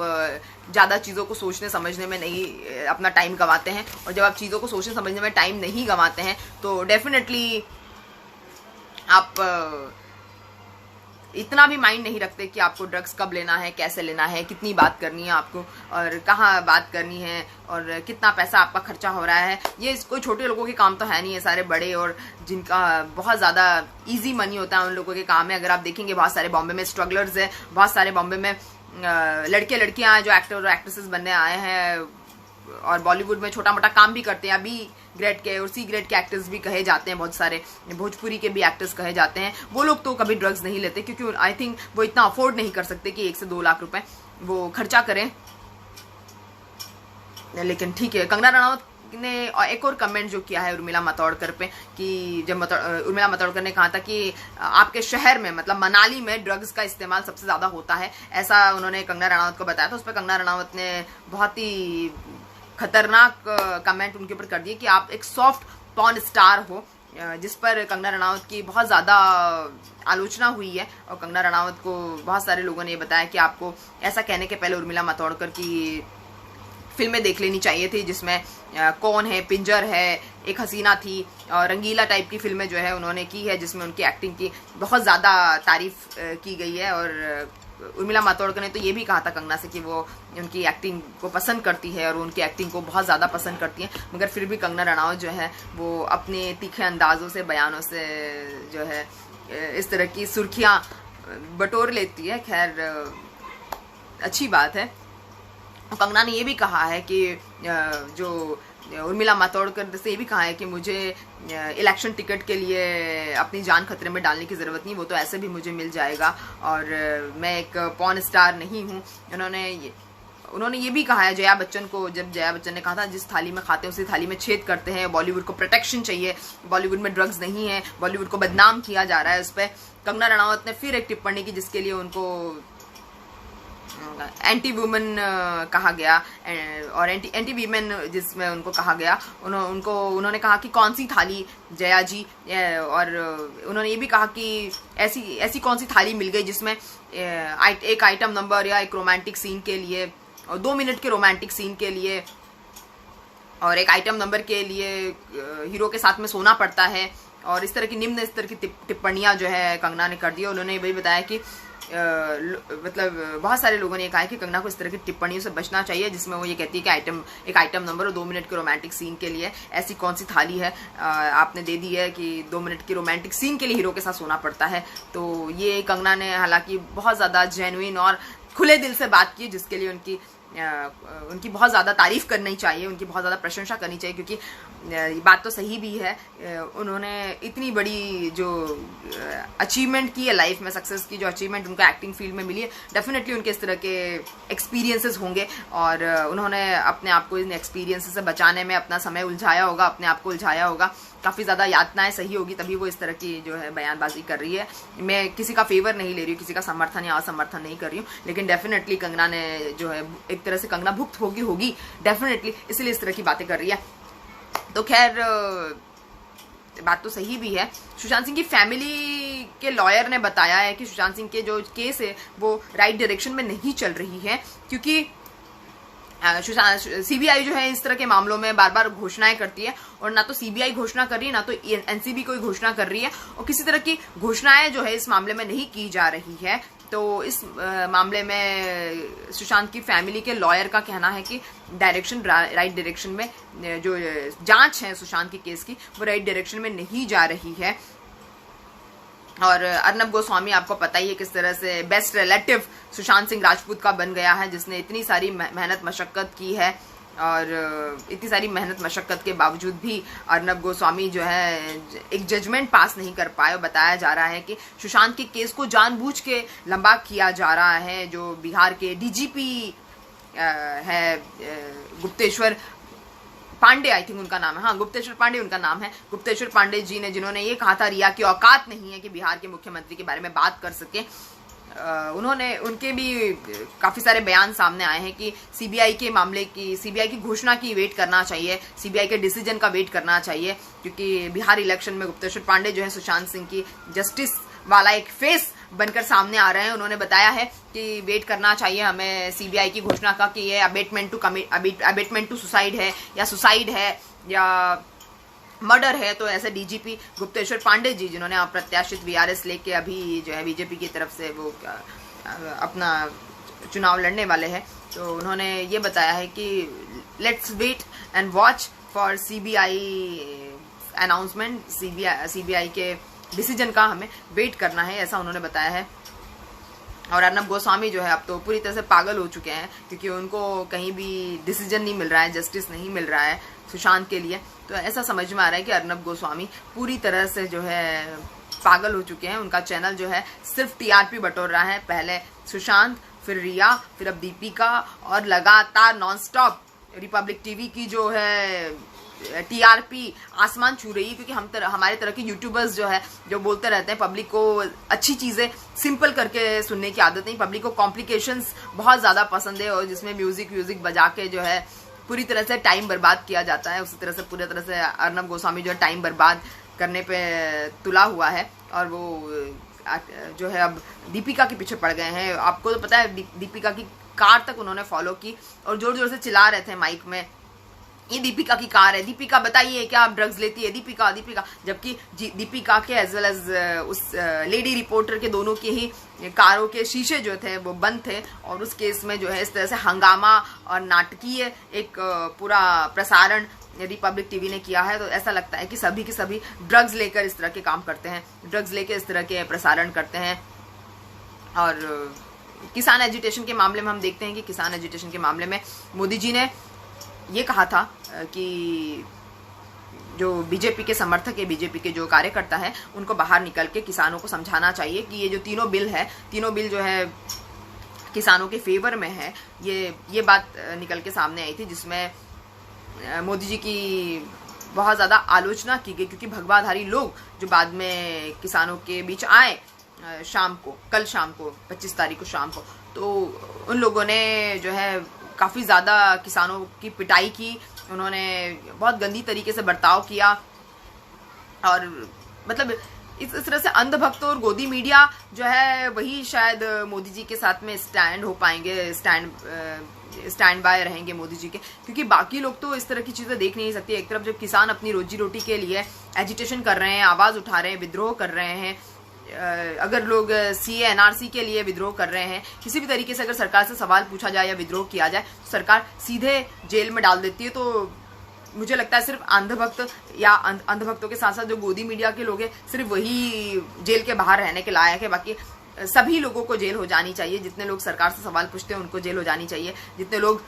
ज्यादा चीजों को सोचने समझने में नहीं अपना टाइम गंवाते हैं। और जब आप चीजों को सोचने समझने में टाइम नहीं गंवाते हैं तो डेफिनेटली आप इतना भी माइंड नहीं रखते कि आपको ड्रग्स कब लेना है, कैसे लेना है, कितनी बात करनी है आपको और कहाँ बात करनी है और कितना पैसा आपका खर्चा हो रहा है। ये कोई छोटे लोगों के काम तो है नहीं है, सारे बड़े और जिनका बहुत ज़्यादा इजी मनी होता है उन लोगों के काम है। अगर आप देखेंगे बहुत सारे बॉम्बे में स्ट्रगलर्स है, बहुत सारे बॉम्बे में लड़के लड़कियां जो एक्टर और एक्ट्रेसेस बनने आए हैं और बॉलीवुड में छोटा मोटा काम भी करते हैं। अभी ग्रेड के और सी ग्रेड के एक्टर्स भी कहे जाते हैं, बहुत सारे भोजपुरी के भी एक्टर्स कहे जाते हैं। वो लोग तो कभी ड्रग्स नहीं लेते क्योंकि आई थिंक वो इतना अफोर्ड नहीं कर सकते कि 1 से 2 लाख रुपए वो खर्चा करें। लेकिन ठीक है, कंगना रनावत ने एक और कमेंट जो किया है उर्मिला मातोंडकर पे कि जब उर्मिला मातोंडकर ने कहा था कि आपके शहर में मतलब मनाली में ड्रग्स का इस्तेमाल सबसे ज्यादा होता है, ऐसा उन्होंने कंगना रनावत को बताया था। उस पर कंगना रनावत ने बहुत ही खतरनाक कमेंट उनके ऊपर कर दिए कि आप एक सॉफ्ट पॉर्न स्टार हो, जिस पर कंगना रनावत की बहुत ज़्यादा आलोचना हुई है। और कंगना रनावत को बहुत सारे लोगों ने बताया कि आपको ऐसा कहने के पहले उर्मिला मातोंडकर की फिल्में देख लेनी चाहिए थी, जिसमें कौन है, पिंजर है, एक हसीना थी और रंगीला टाइप की फिल्में जो है उन्होंने की है, जिसमें उनकी एक्टिंग की बहुत ज़्यादा तारीफ की गई है। और उर्मिला मातोंडकर ने तो ये भी कहा था कंगना से कि वो उनकी एक्टिंग को पसंद करती है और उनकी एक्टिंग को बहुत ज़्यादा पसंद करती है, मगर फिर भी कंगना रनावत जो है वो अपने तीखे अंदाज़ों से, बयानों से जो है इस तरह की सुर्खियाँ बटोर लेती है। खैर अच्छी बात है। कंगना ने ये भी कहा है कि जो उर्मिला मातोंडकर से ये भी कहा है कि मुझे इलेक्शन टिकट के लिए अपनी जान खतरे में डालने की ज़रूरत नहीं, वो तो ऐसे भी मुझे मिल जाएगा और मैं एक पॉर्न स्टार नहीं हूँ। उन्होंने ये भी कहा है जया बच्चन को, जब जया बच्चन ने कहा था जिस थाली में खाते हैं उसी थाली में छेद करते हैं, बॉलीवुड को प्रोटेक्शन चाहिए, बॉलीवुड में ड्रग्स नहीं है, बॉलीवुड को बदनाम किया जा रहा है। उस पर कंगना रनावत ने फिर एक टिप्पणी की जिसके लिए उनको एंटी वुमेन कहा गया और एंटी वीमेन जिसमें उनको कहा गया। उन्होंने कहा कि कौन सी थाली जया जी, और उन्होंने ये भी कहा कि ऐसी कौन सी थाली मिल गई जिसमें एक आइटम नंबर या एक रोमांटिक सीन के लिए और 2 मिनट के रोमांटिक सीन के लिए और एक आइटम नंबर के लिए हीरो के साथ में सोना पड़ता है। और इस तरह की निम्न स्तर की टिप्पणियां जो है कंगना ने कर दी। उन्होंने ये भी बताया कि मतलब बहुत सारे लोगों ने ये कहा है कि कंगना को इस तरह की टिप्पणियों से बचना चाहिए जिसमें वो ये कहती है कि एक आइटम नंबर और 2 मिनट के रोमांटिक सीन के लिए ऐसी कौन सी थाली है आपने दे दी है कि 2 मिनट के रोमांटिक सीन के लिए हीरो के साथ सोना पड़ता है। तो ये कंगना ने हालांकि बहुत ज़्यादा जेन्युइन और खुले दिल से बात की, जिसके लिए उनकी बहुत ज़्यादा तारीफ करनी चाहिए, उनकी बहुत ज़्यादा प्रशंसा करनी चाहिए, क्योंकि बात तो सही भी है। उन्होंने इतनी बड़ी जो अचीवमेंट की है लाइफ में, सक्सेस की जो अचीवमेंट उनको एक्टिंग फील्ड में मिली है, डेफिनेटली उनके इस तरह के एक्सपीरियंसेस होंगे और उन्होंने अपने आप को इन एक्सपीरियंसेस से बचाने में अपना समय उलझाया होगा, अपने आप को उलझाया होगा, काफ़ी ज़्यादा यातनाएं सही होगी, तभी वो इस तरह की जो है बयानबाजी कर रही है। मैं किसी का फेवर नहीं ले रही हूँ, किसी का समर्थन या असमर्थन नहीं कर रही हूँ, लेकिन डेफिनेटली कंगना ने जो है एक तरह से कंगना भुक्त होगी डेफिनेटली, इसलिए इस तरह की बातें कर रही है। तो खैर बात तो सही भी है। सुशांत सिंह की फैमिली के लॉयर ने बताया है कि सुशांत सिंह के जो केस है वो राइट डायरेक्शन में नहीं चल रही है, क्योंकि सीबीआई जो है इस तरह के मामलों में बार बार घोषणाएं करती है और ना तो सीबीआई घोषणा कर रही है ना तो एनसीबी कोई घोषणा कर रही है, और किसी तरह की घोषणाएं जो है इस मामले में नहीं की जा रही है। तो इस मामले में सुशांत की फैमिली के लॉयर का कहना है कि राइट डायरेक्शन में जो जांच है सुशांत के केस की वो राइट डायरेक्शन में नहीं जा रही है। और अर्नब गोस्वामी आपको पता ही है किस तरह से बेस्ट रिलेटिव सुशांत सिंह राजपूत का बन गया है, जिसने इतनी सारी मेहनत मशक्कत की है और इतनी सारी मेहनत मशक्कत के बावजूद भी अर्नब गोस्वामी जो है एक जजमेंट पास नहीं कर पाए। बताया जा रहा है कि सुशांत के केस को जानबूझ के लंबा किया जा रहा है। जो बिहार के डीजीपी है गुप्तेश्वर पांडे, आई थिंक उनका नाम है, हाँ गुप्तेश्वर पांडे उनका नाम है, गुप्तेश्वर पांडे जी ने, जिन्होंने ये कहा था रिया की औकात नहीं है कि बिहार के मुख्यमंत्री के बारे में बात कर सके, उनके भी काफी सारे बयान सामने आए हैं कि सीबीआई की घोषणा की वेट करना चाहिए, सीबीआई के डिसीजन का वेट करना चाहिए, क्योंकि बिहार इलेक्शन में गुप्तेश्वर पांडे जो है सुशांत सिंह की जस्टिस वाला एक फेस बनकर सामने आ रहे हैं। उन्होंने बताया है कि वेट करना चाहिए हमें सीबीआई की घोषणा का कि ये अबेटमेंट टू सुसाइड है या सुसाइड है या मर्डर है, तो ऐसे डीजीपी गुप्तेश्वर पांडे जी, जिन्होंने अप्रत्याशित वीआरएस लेके अभी जो है बीजेपी की तरफ से वो अपना चुनाव लड़ने वाले हैं, तो उन्होंने ये बताया है कि let's wait and watch for CBI announcement, CBI के डिसीजन का हमें वेट करना है, ऐसा उन्होंने बताया है। और अर्नब गोस्वामी जो है अब तो पूरी तरह से पागल हो चुके हैं, क्योंकि उनको कहीं भी डिसीजन नहीं मिल रहा है, जस्टिस नहीं मिल रहा है सुशांत के लिए। तो ऐसा समझ में आ रहा है कि अर्नब गोस्वामी पूरी तरह से जो है पागल हो चुके हैं। उनका चैनल जो है सिर्फ टीआरपी बटोर रहा है, पहले सुशांत, फिर रिया, फिर अब दीपिका, और लगातार नॉनस्टॉप रिपब्लिक टीवी की जो है टीआरपी आसमान छू रही है, क्योंकि हमारे तरह के यूट्यूबर्स जो है जो बोलते रहते हैं पब्लिक को अच्छी चीजें सिंपल करके सुनने की आदत नहीं, पब्लिक को कॉम्प्लिकेशंस बहुत ज्यादा पसंद है, और जिसमें म्यूजिक बजा के जो है पूरी तरह से टाइम बर्बाद किया जाता है। उसी तरह से पूरी तरह से अर्नब गोस्वामी जो है टाइम बर्बाद करने पे तुला हुआ है, और वो जो है अब दीपिका के पीछे पड़ गए हैं। आपको तो पता है दीपिका की कार तक उन्होंने फॉलो की, और जोर जोर से चिल्ला रहे थे माइक में, ये दीपिका की कार है, दीपिका बताइए क्या आप ड्रग्स लेती है, दीपिका दीपिका। जबकि दीपिका के एज वेल एज उस लेडी रिपोर्टर के दोनों के ही कारों के शीशे जो थे वो बंद थे, और उस केस में जो है इस तरह से हंगामा और नाटकीय एक पूरा प्रसारण रिपब्लिक टीवी ने किया है। तो ऐसा लगता है कि सभी के सभी ड्रग्स लेकर इस तरह के काम करते हैं, ड्रग्स लेकर इस तरह के प्रसारण करते हैं। और किसान एजुटेशन के मामले में हम देखते हैं कि किसान एजुटेशन के मामले में मोदी जी ने ये कहा था कि जो बीजेपी के समर्थक है, बीजेपी के जो कार्यकर्ता है, उनको बाहर निकल के किसानों को समझाना चाहिए कि ये जो तीनों बिल है, तीनों बिल जो है किसानों के फेवर में है। ये बात निकल के सामने आई थी, जिसमें मोदी जी की बहुत ज़्यादा आलोचना की गई, क्योंकि भगवाधारी लोग जो बाद में किसानों के बीच आए कल शाम को 25 तारीख को शाम को, तो उन लोगों ने जो है काफ़ी ज़्यादा किसानों की पिटाई की, उन्होंने बहुत गंदी तरीके से बर्ताव किया। और मतलब इस तरह से अंधभक्त और गोदी मीडिया जो है वही शायद मोदी जी के साथ में स्टैंड हो पाएंगे, स्टैंड बाय रहेंगे मोदी जी के, क्योंकि बाकी लोग तो इस तरह की चीज़ें देख नहीं सकती। एक तरफ जब किसान अपनी रोजी रोटी के लिए एजिटेशन कर रहे हैं, आवाज़ उठा रहे हैं, विद्रोह कर रहे हैं, अगर लोग सीए एनआरसी के लिए विद्रोह कर रहे हैं, किसी भी तरीके से अगर सरकार से सवाल पूछा जाए या विद्रोह किया जाए तो सरकार सीधे जेल में डाल देती है। तो मुझे लगता है सिर्फ अंधभक्त या अंधभक्तों के साथ साथ जो गोदी मीडिया के लोग हैं, सिर्फ वही जेल के बाहर रहने के लायक है। बाकी सभी लोगों को जेल हो जानी चाहिए, जितने लोग सरकार से सवाल पूछते हैं उनको जेल हो जानी चाहिए, जितने लोग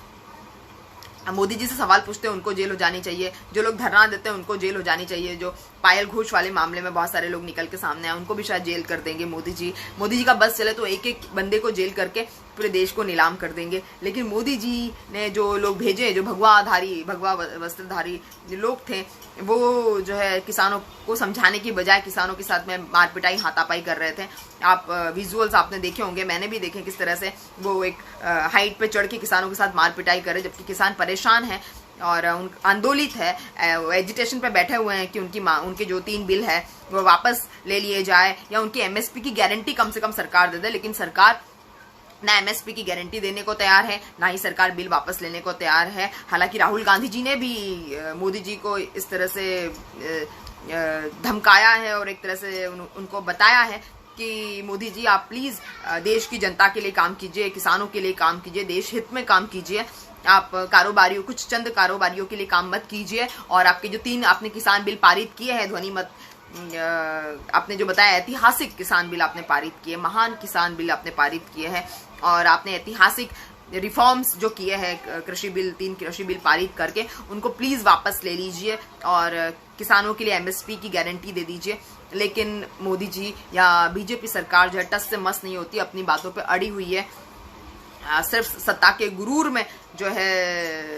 मोदी जी से सवाल पूछते हैं उनको जेल हो जानी चाहिए, जो लोग धरना देते हैं उनको जेल हो जानी चाहिए, जो पायल घोष वाले मामले में बहुत सारे लोग निकल के सामने आए उनको भी शायद जेल कर देंगे मोदी जी का बस चले तो एक एक बंदे को जेल करके पूरे देश को नीलाम कर देंगे। लेकिन मोदी जी ने जो लोग भेजे, जो भगवा वस्त्रधारी लोग थे, वो जो है किसानों को समझाने की बजाय किसानों के साथ में मार पिटाई हाथापाई कर रहे थे। आप विजुअल्स आपने देखे होंगे, मैंने भी देखे किस तरह से वो एक हाइट पे चढ़ के किसानों के साथ मार पिटाई कर रहे, जबकि किसान परेशान है और आंदोलित है, एजिटेशन पे बैठे हुए हैं कि उनके जो 3 बिल है वो वापस ले लिए जाए या उनकी एमएसपी की गारंटी कम से कम सरकार दे दे। लेकिन सरकार ना एमएसपी की गारंटी देने को तैयार है, ना ही सरकार बिल वापस लेने को तैयार है। हालांकि राहुल गांधी जी ने भी मोदी जी को इस तरह से धमकाया है और एक तरह से उनको बताया है कि मोदी जी आप प्लीज देश की जनता के लिए काम कीजिए, किसानों के लिए काम कीजिए, देश हित में काम कीजिए। आप कारोबारियों, कुछ चंद कारोबारियों के लिए काम मत कीजिए। और आपके जो 3 आपने किसान बिल पारित किए हैं, ध्वनि मत आपने जो बताया ऐतिहासिक किसान बिल आपने पारित किए, महान किसान बिल आपने पारित किए हैं, और आपने ऐतिहासिक रिफॉर्म्स जो किए हैं, कृषि बिल 3 कृषि बिल पारित करके उनको प्लीज वापस ले लीजिए और किसानों के लिए एमएसपी की गारंटी दे दीजिए। लेकिन मोदी जी या बीजेपी सरकार जो है टस से मस नहीं होती, अपनी बातों पे अड़ी हुई है, सिर्फ सत्ता के गुरूर में जो है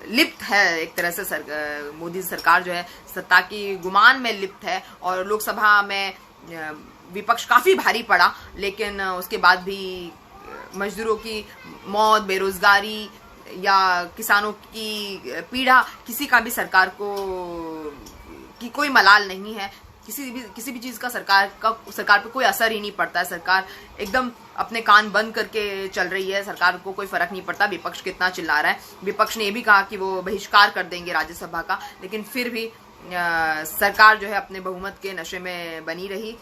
लिप्त है। एक तरह से मोदी सरकार जो है सत्ता की गुमान में लिप्त है। और लोकसभा में विपक्ष काफी भारी पड़ा, लेकिन उसके बाद भी मजदूरों की मौत, बेरोजगारी या किसानों की पीड़ा, किसी का भी सरकार की कोई मलाल नहीं है। किसी भी चीज का सरकार पे कोई असर ही नहीं पड़ता है। सरकार एकदम अपने कान बंद करके चल रही है, सरकार को कोई फर्क नहीं पड़ता विपक्ष कितना चिल्ला रहा है। विपक्ष ने ये भी कहा कि वो बहिष्कार कर देंगे राज्यसभा का, लेकिन फिर भी सरकार जो है अपने बहुमत के नशे में बनी रही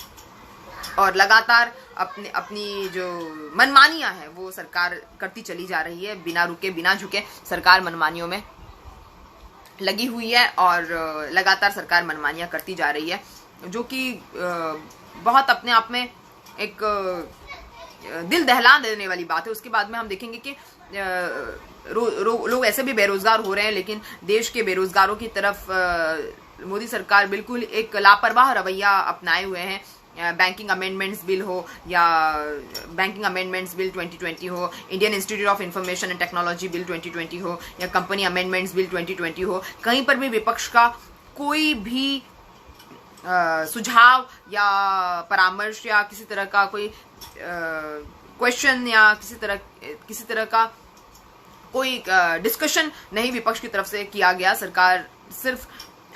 और लगातार अपनी जो मनमानियां हैं वो सरकार करती चली जा रही है। बिना रुके बिना झुके सरकार मनमानियों में लगी हुई है और लगातार सरकार मनमानियां करती जा रही है, जो कि बहुत अपने आप में एक दिल दहला देने वाली बात है। उसके बाद में हम देखेंगे कि लोग ऐसे भी बेरोजगार हो रहे हैं, लेकिन देश के बेरोजगारों की तरफ मोदी सरकार बिल्कुल एक लापरवाह रवैया अपनाए हुए हैं। बैंकिंग अमेंडमेंट्स बिल हो या बैंकिंग अमेंडमेंट्स बिल 2020 हो, Indian institute of information and technology bill 2020 हो या कंपनी अमेंडमेंट्स बिल 2020 हो, कहीं पर भी विपक्ष का कोई भी सुझाव या परामर्श या किसी तरह का कोई क्वेश्चन या किसी तरह का कोई डिस्कशन नहीं विपक्ष की तरफ से किया गया। सरकार सिर्फ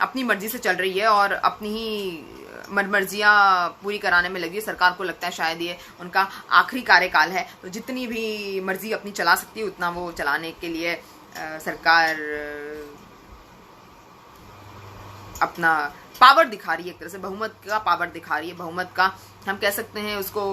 अपनी मर्जी से चल रही है और अपनी ही मर्जियां पूरी कराने में लगी है। सरकार को लगता है शायद ये उनका आखिरी कार्यकाल है, तो जितनी भी मर्जी अपनी चला सकती है उतना वो चलाने के लिए सरकार अपना पावर दिखा रही है, एक तरह से बहुमत का पावर दिखा रही है। बहुमत का हम कह सकते हैं, उसको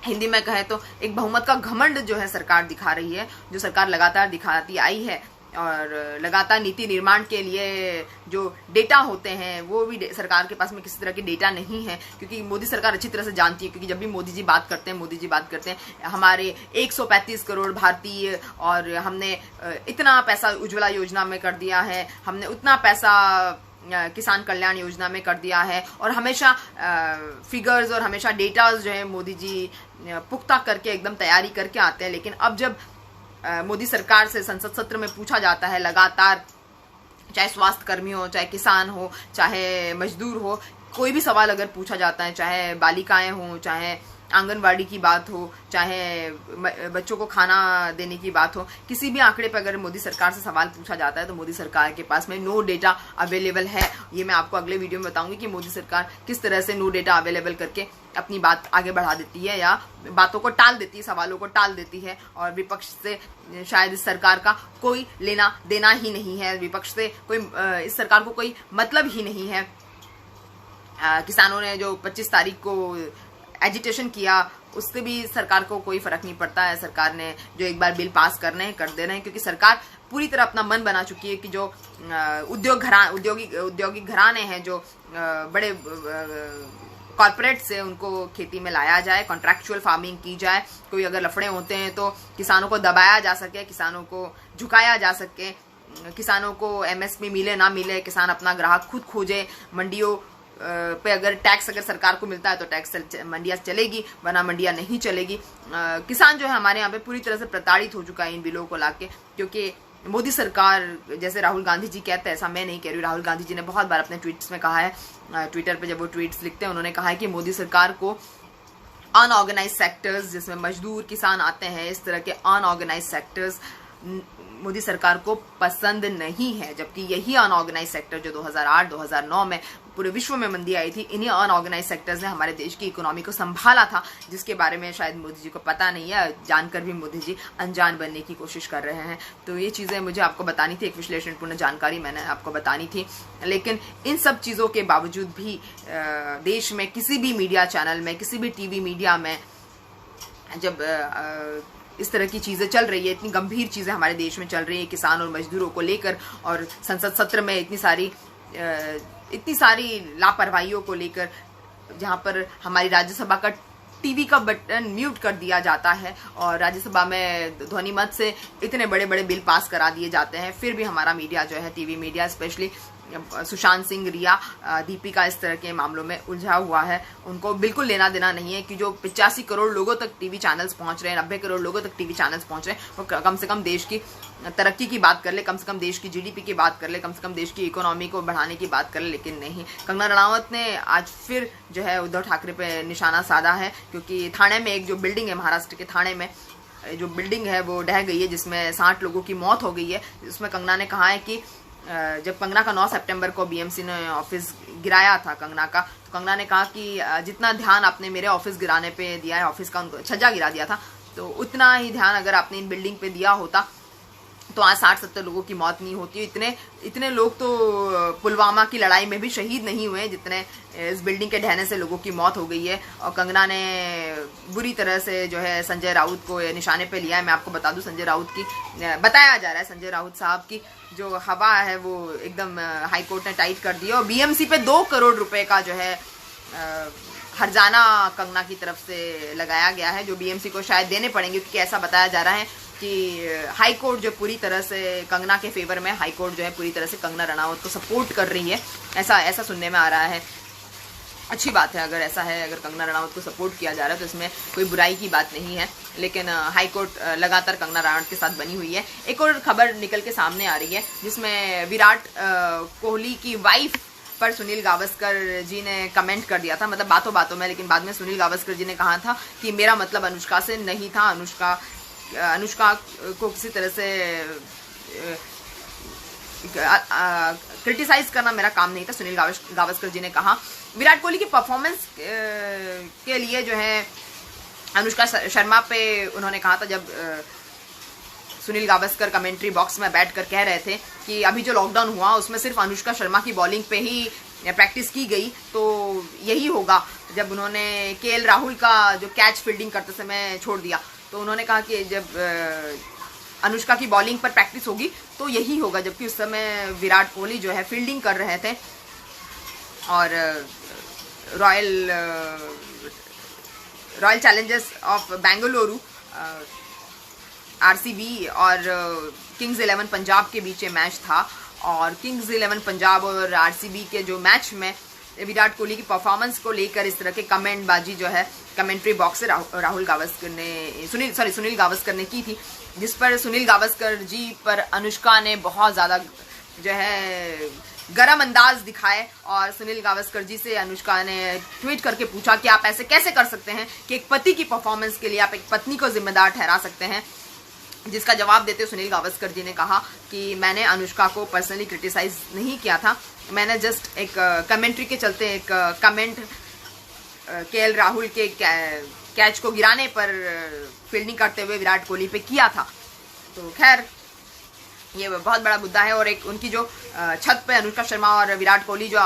हिंदी में कहें तो एक बहुमत का घमंड जो है सरकार दिखा रही है, जो सरकार लगातार दिखाती आई है। और लगातार नीति निर्माण के लिए जो डेटा होते हैं वो भी सरकार के पास में किसी तरह के डेटा नहीं है, क्योंकि मोदी सरकार अच्छी तरह से जानती है, क्योंकि जब भी मोदी जी बात करते हैं हमारे 135 करोड़ भारतीय और हमने इतना पैसा उज्ज्वला योजना में कर दिया है, हमने उतना पैसा किसान कल्याण योजना में कर दिया है, और हमेशा फिगर्स और हमेशा डेटाज जो है मोदी जी पुख्ता करके एकदम तैयारी करके आते हैं। लेकिन अब जब मोदी सरकार से संसद सत्र में पूछा जाता है लगातार, चाहे स्वास्थ्य कर्मी हो, चाहे किसान हो, चाहे मजदूर हो, कोई भी सवाल अगर पूछा जाता है, चाहे बालिकाएं हो, चाहे आंगनवाड़ी की बात हो, चाहे बच्चों को खाना देने की बात हो, किसी भी आंकड़े पर अगर मोदी सरकार से सवाल पूछा जाता है तो मोदी सरकार के पास में नो डेटा अवेलेबल है। ये मैं आपको अगले वीडियो में बताऊंगी कि मोदी सरकार किस तरह से नो डेटा अवेलेबल करके अपनी बात आगे बढ़ा देती है या बातों को टाल देती है, सवालों को टाल देती है। और विपक्ष से शायद इस सरकार का कोई लेना देना ही नहीं है, विपक्ष से कोई इस सरकार को कोई मतलब ही नहीं है। किसानों ने जो 25 तारीख को एजिटेशन किया उससे भी सरकार को कोई फर्क नहीं पड़ता है। सरकार ने जो एक बार बिल पास करने हैं कर दे रहे हैं, क्योंकि सरकार पूरी तरह अपना मन बना चुकी है कि जो औद्योगिक घराने हैं, जो बड़े कॉर्पोरेट से उनको खेती में लाया जाए, कॉन्ट्रैक्चुअल फार्मिंग की जाए। कोई अगर लफड़े होते हैं तो किसानों को दबाया जा सके, किसानों को झुकाया जा सके, किसानों को एमएसपी मिले ना मिले, किसान अपना ग्राहक खुद खोजे। मंडियों पे अगर टैक्स अगर सरकार को मिलता है तो टैक्स मंडियां चलेगी, वरना मंडियां नहीं चलेगी। किसान जो है हमारे यहाँ पे पूरी तरह से प्रताड़ित हो चुका है इन बिलों को लाके, क्योंकि मोदी सरकार, जैसे राहुल गांधी जी कहते हैं, ऐसा मैं नहीं कह रही, राहुल गांधी जी ने बहुत बार अपने ट्वीट्स में कहा है, ट्विटर पे जब वो ट्वीट्स लिखते हैं उन्होंने कहा है कि मोदी सरकार को अनऑर्गेनाइज सेक्टर्स जिसमें मजदूर किसान आते हैं, इस तरह के अनऑर्गेनाइज सेक्टर्स मोदी सरकार को पसंद नहीं है। जबकि यही अनऑर्गेनाइज सेक्टर जो 2008-2009 में पूरे विश्व में मंदी आई थी, इन्हीं अनऑर्गेनाइज सेक्टर्स ने हमारे देश की इकोनॉमी को संभाला था, जिसके बारे में शायद मोदी जी को पता नहीं है, जानकर भी मोदी जी अनजान बनने की कोशिश कर रहे हैं। तो ये चीजें मुझे आपको बतानी थी, एक विश्लेषणपूर्ण जानकारी मैंने आपको बतानी थी। लेकिन इन सब चीजों के बावजूद भी देश में किसी भी मीडिया चैनल में, किसी भी टीवी मीडिया में जब इस तरह की चीजें चल रही है, इतनी गंभीर चीजें हमारे देश में चल रही है किसान और मजदूरों को लेकर, और संसद सत्र में इतनी सारी लापरवाहियों को लेकर, जहां पर हमारी राज्यसभा का टीवी का बटन म्यूट कर दिया जाता है और राज्यसभा में ध्वनि मत से इतने बड़े बड़े बिल पास करा दिए जाते हैं, फिर भी हमारा मीडिया जो है, TV media specially Sushant Singh, Rhea, Deepika, इस तरह के मामलों में उलझा हुआ है। उनको बिल्कुल लेना देना नहीं है कि जो 85 करोड़ लोगों तक टीवी चैनल्स पहुंच रहे हैं, 90 करोड़ लोगों तक टीवी चैनल्स पहुंच रहे हैं, वो कम से कम देश की तरक्की की बात कर ले, कम से कम देश की जीडीपी की बात कर ले, कम से कम देश की इकोनॉमी को बढ़ाने की बात कर ले। लेकिन नहीं, कंगना रणावत ने आज फिर जो है उद्धव ठाकरे पे निशाना साधा है, क्योंकि थाने में एक जो बिल्डिंग है, महाराष्ट्र के थाने में जो बिल्डिंग है वो ढह गई है, जिसमें 60 लोगों की मौत हो गई है। इसमें कंगना ने कहा है कि जब कंगना का 9 सितंबर को बीएमसी ने ऑफिस गिराया था कंगना का, तो कंगना ने कहा कि जितना ध्यान आपने मेरे ऑफिस गिराने पे दिया है, ऑफिस का उनको छज्जा गिरा दिया था, तो उतना ही ध्यान अगर आपने इन बिल्डिंग पे दिया होता तो आज 60-70 लोगों की मौत नहीं होती। इतने लोग तो पुलवामा की लड़ाई में भी शहीद नहीं हुए जितने इस बिल्डिंग के ढहने से लोगों की मौत हो गई है। और कंगना ने बुरी तरह से जो है संजय राउत को निशाने पे लिया है। मैं आपको बता दूं, संजय राउत की बताया जा रहा है, संजय राउत साहब की जो हवा है वो एकदम हाई कोर्ट ने टाइट कर दी है। और बीएमसी पे 2 करोड़ रुपए का जो है हर्जाना कंगना की तरफ से लगाया गया है, जो बीएमसी को शायद देने पड़ेंगे, क्योंकि ऐसा बताया जा रहा है कि हाई कोर्ट जो पूरी तरह से कंगना के फेवर में, हाई कोर्ट जो है पूरी तरह से कंगना रनावत को सपोर्ट कर रही है। ऐसा सुनने में आ रहा है। अच्छी बात है अगर ऐसा है, अगर कंगना रनावत को सपोर्ट किया जा रहा है तो इसमें कोई बुराई की बात नहीं है। लेकिन हाई कोर्ट लगातार कंगना रनावत के साथ बनी हुई है। एक और खबर निकल के सामने आ रही है जिसमें विराट कोहली की वाइफ पर सुनील गावस्कर जी ने कमेंट कर दिया था, मतलब बातों बातों में, लेकिन बाद में सुनील गावस्कर जी ने कहा था कि मेरा मतलब अनुष्का से नहीं था, अनुष्का को किसी तरह से क्रिटिसाइज करना मेरा काम नहीं था, सुनील गावस्कर जी ने कहा। विराट कोहली की परफॉर्मेंस के लिए जो है अनुष्का शर्मा पे उन्होंने कहा था, जब सुनील गावस्कर कमेंट्री बॉक्स में बैठकर कह रहे थे कि अभी जो लॉकडाउन हुआ उसमें सिर्फ अनुष्का शर्मा की बॉलिंग पे ही प्रैक्टिस की गई, तो यही होगा। जब उन्होंने केएल राहुल का जो कैच फील्डिंग करते समय छोड़ दिया, तो उन्होंने कहा कि जब अनुष्का की बॉलिंग पर प्रैक्टिस होगी तो यही होगा, जबकि उस समय विराट कोहली जो है फील्डिंग कर रहे थे। और royal Challengers of Bengaluru RCB और किंग्स 11 पंजाब के बीच मैच था। और किंग्स 11 पंजाब और आरसीबी के जो मैच में विराट कोहली की परफॉर्मेंस को लेकर इस तरह के कमेंटबाजी जो है कमेंट्री बॉक्स से सुनील गावस्कर ने की थी, जिस पर सुनील गावस्कर जी पर अनुष्का ने बहुत ज़्यादा जो है गरम अंदाज दिखाए। और सुनील गावस्कर जी से अनुष्का ने ट्वीट करके पूछा कि आप ऐसे कैसे कर सकते हैं कि एक पति की परफॉर्मेंस के लिए आप एक पत्नी को जिम्मेदार ठहरा सकते हैं। जिसका जवाब देते सुनील गावस्कर जी ने कहा कि मैंने अनुष्का को पर्सनली क्रिटिसाइज नहीं किया था, मैंने जस्ट एक कमेंट्री के चलते एक कमेंट केएल राहुल के कैच को गिराने पर फील्डिंग करते हुए विराट कोहली पे किया था। तो खैर ये बहुत बड़ा मुद्दा है। और एक उनकी जो छत पे अनुष्का शर्मा और विराट कोहली जो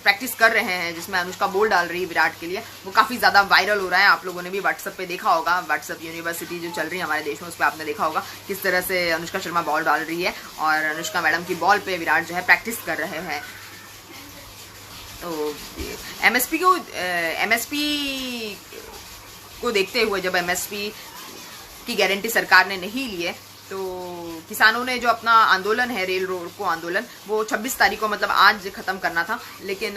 प्रैक्टिस कर रहे हैं, जिसमें अनुष्का बॉल डाल रही है विराट के लिए, वो काफ़ी ज़्यादा वायरल हो रहा है। आप लोगों ने भी व्हाट्सएप पे देखा होगा, व्हाट्सएप यूनिवर्सिटी जो चल रही है हमारे देश में, उस पर आपने देखा होगा किस तरह से अनुष्का शर्मा बॉल डाल रही है और अनुष्का मैडम की बॉल पे विराट जो है प्रैक्टिस कर रहे हैं। तो एमएसपी को देखते हुए, जब एमएसपी की गारंटी सरकार ने नहीं ली है, तो किसानों ने जो अपना आंदोलन है, रेल रोको आंदोलन, वो 26 तारीख को, मतलब आज खत्म करना था, लेकिन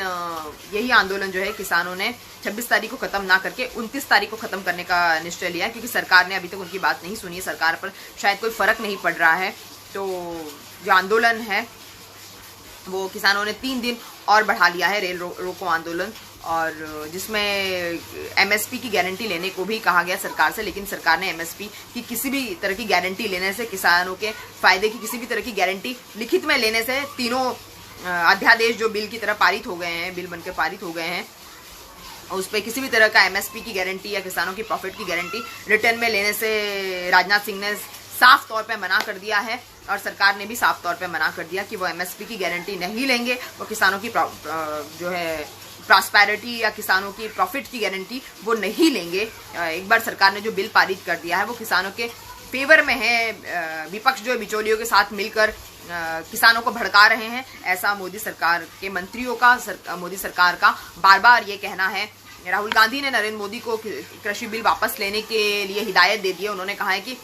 यही आंदोलन जो है किसानों ने 26 तारीख को खत्म ना करके 29 तारीख को खत्म करने का निश्चय लिया, क्योंकि सरकार ने अभी तक उनकी बात नहीं सुनी है, सरकार पर शायद कोई फर्क नहीं पड़ रहा है। तो जो आंदोलन है वो किसानों ने 3 दिन और बढ़ा लिया है, रेल रोको आंदोलन, और जिसमें एमएसपी की गारंटी लेने को भी कहा गया सरकार से, लेकिन सरकार ने एमएसपी की किसी भी तरह की गारंटी लेने से, किसानों के फायदे की किसी भी तरह की गारंटी लिखित में लेने से, तीनों अध्यादेश जो बिल की तरह पारित हो गए हैं, बिल बनकर पारित हो गए हैं, उस पर किसी भी तरह का एमएसपी की गारंटी या किसानों की प्रॉफिट की गारंटी रिटर्न में लेने से राजनाथ सिंह ने साफ तौर पे मना कर दिया है। और सरकार ने भी साफ तौर पे मना कर दिया कि वो एमएसपी की गारंटी नहीं लेंगे, वो किसानों की जो है प्रॉस्पेरिटी या किसानों की प्रॉफिट की गारंटी वो नहीं लेंगे। एक बार सरकार ने जो बिल पारित कर दिया है वो किसानों के फेवर में है। विपक्ष जो बिचौलियों के साथ मिलकर किसानों को भड़का रहे हैं, ऐसा मोदी सरकार के मंत्रियों का, मोदी सरकार का बार बार ये कहना है। राहुल गांधी ने नरेंद्र मोदी को कृषि बिल वापस लेने के लिए हिदायत दे दी है। उन्होंने कहा है कि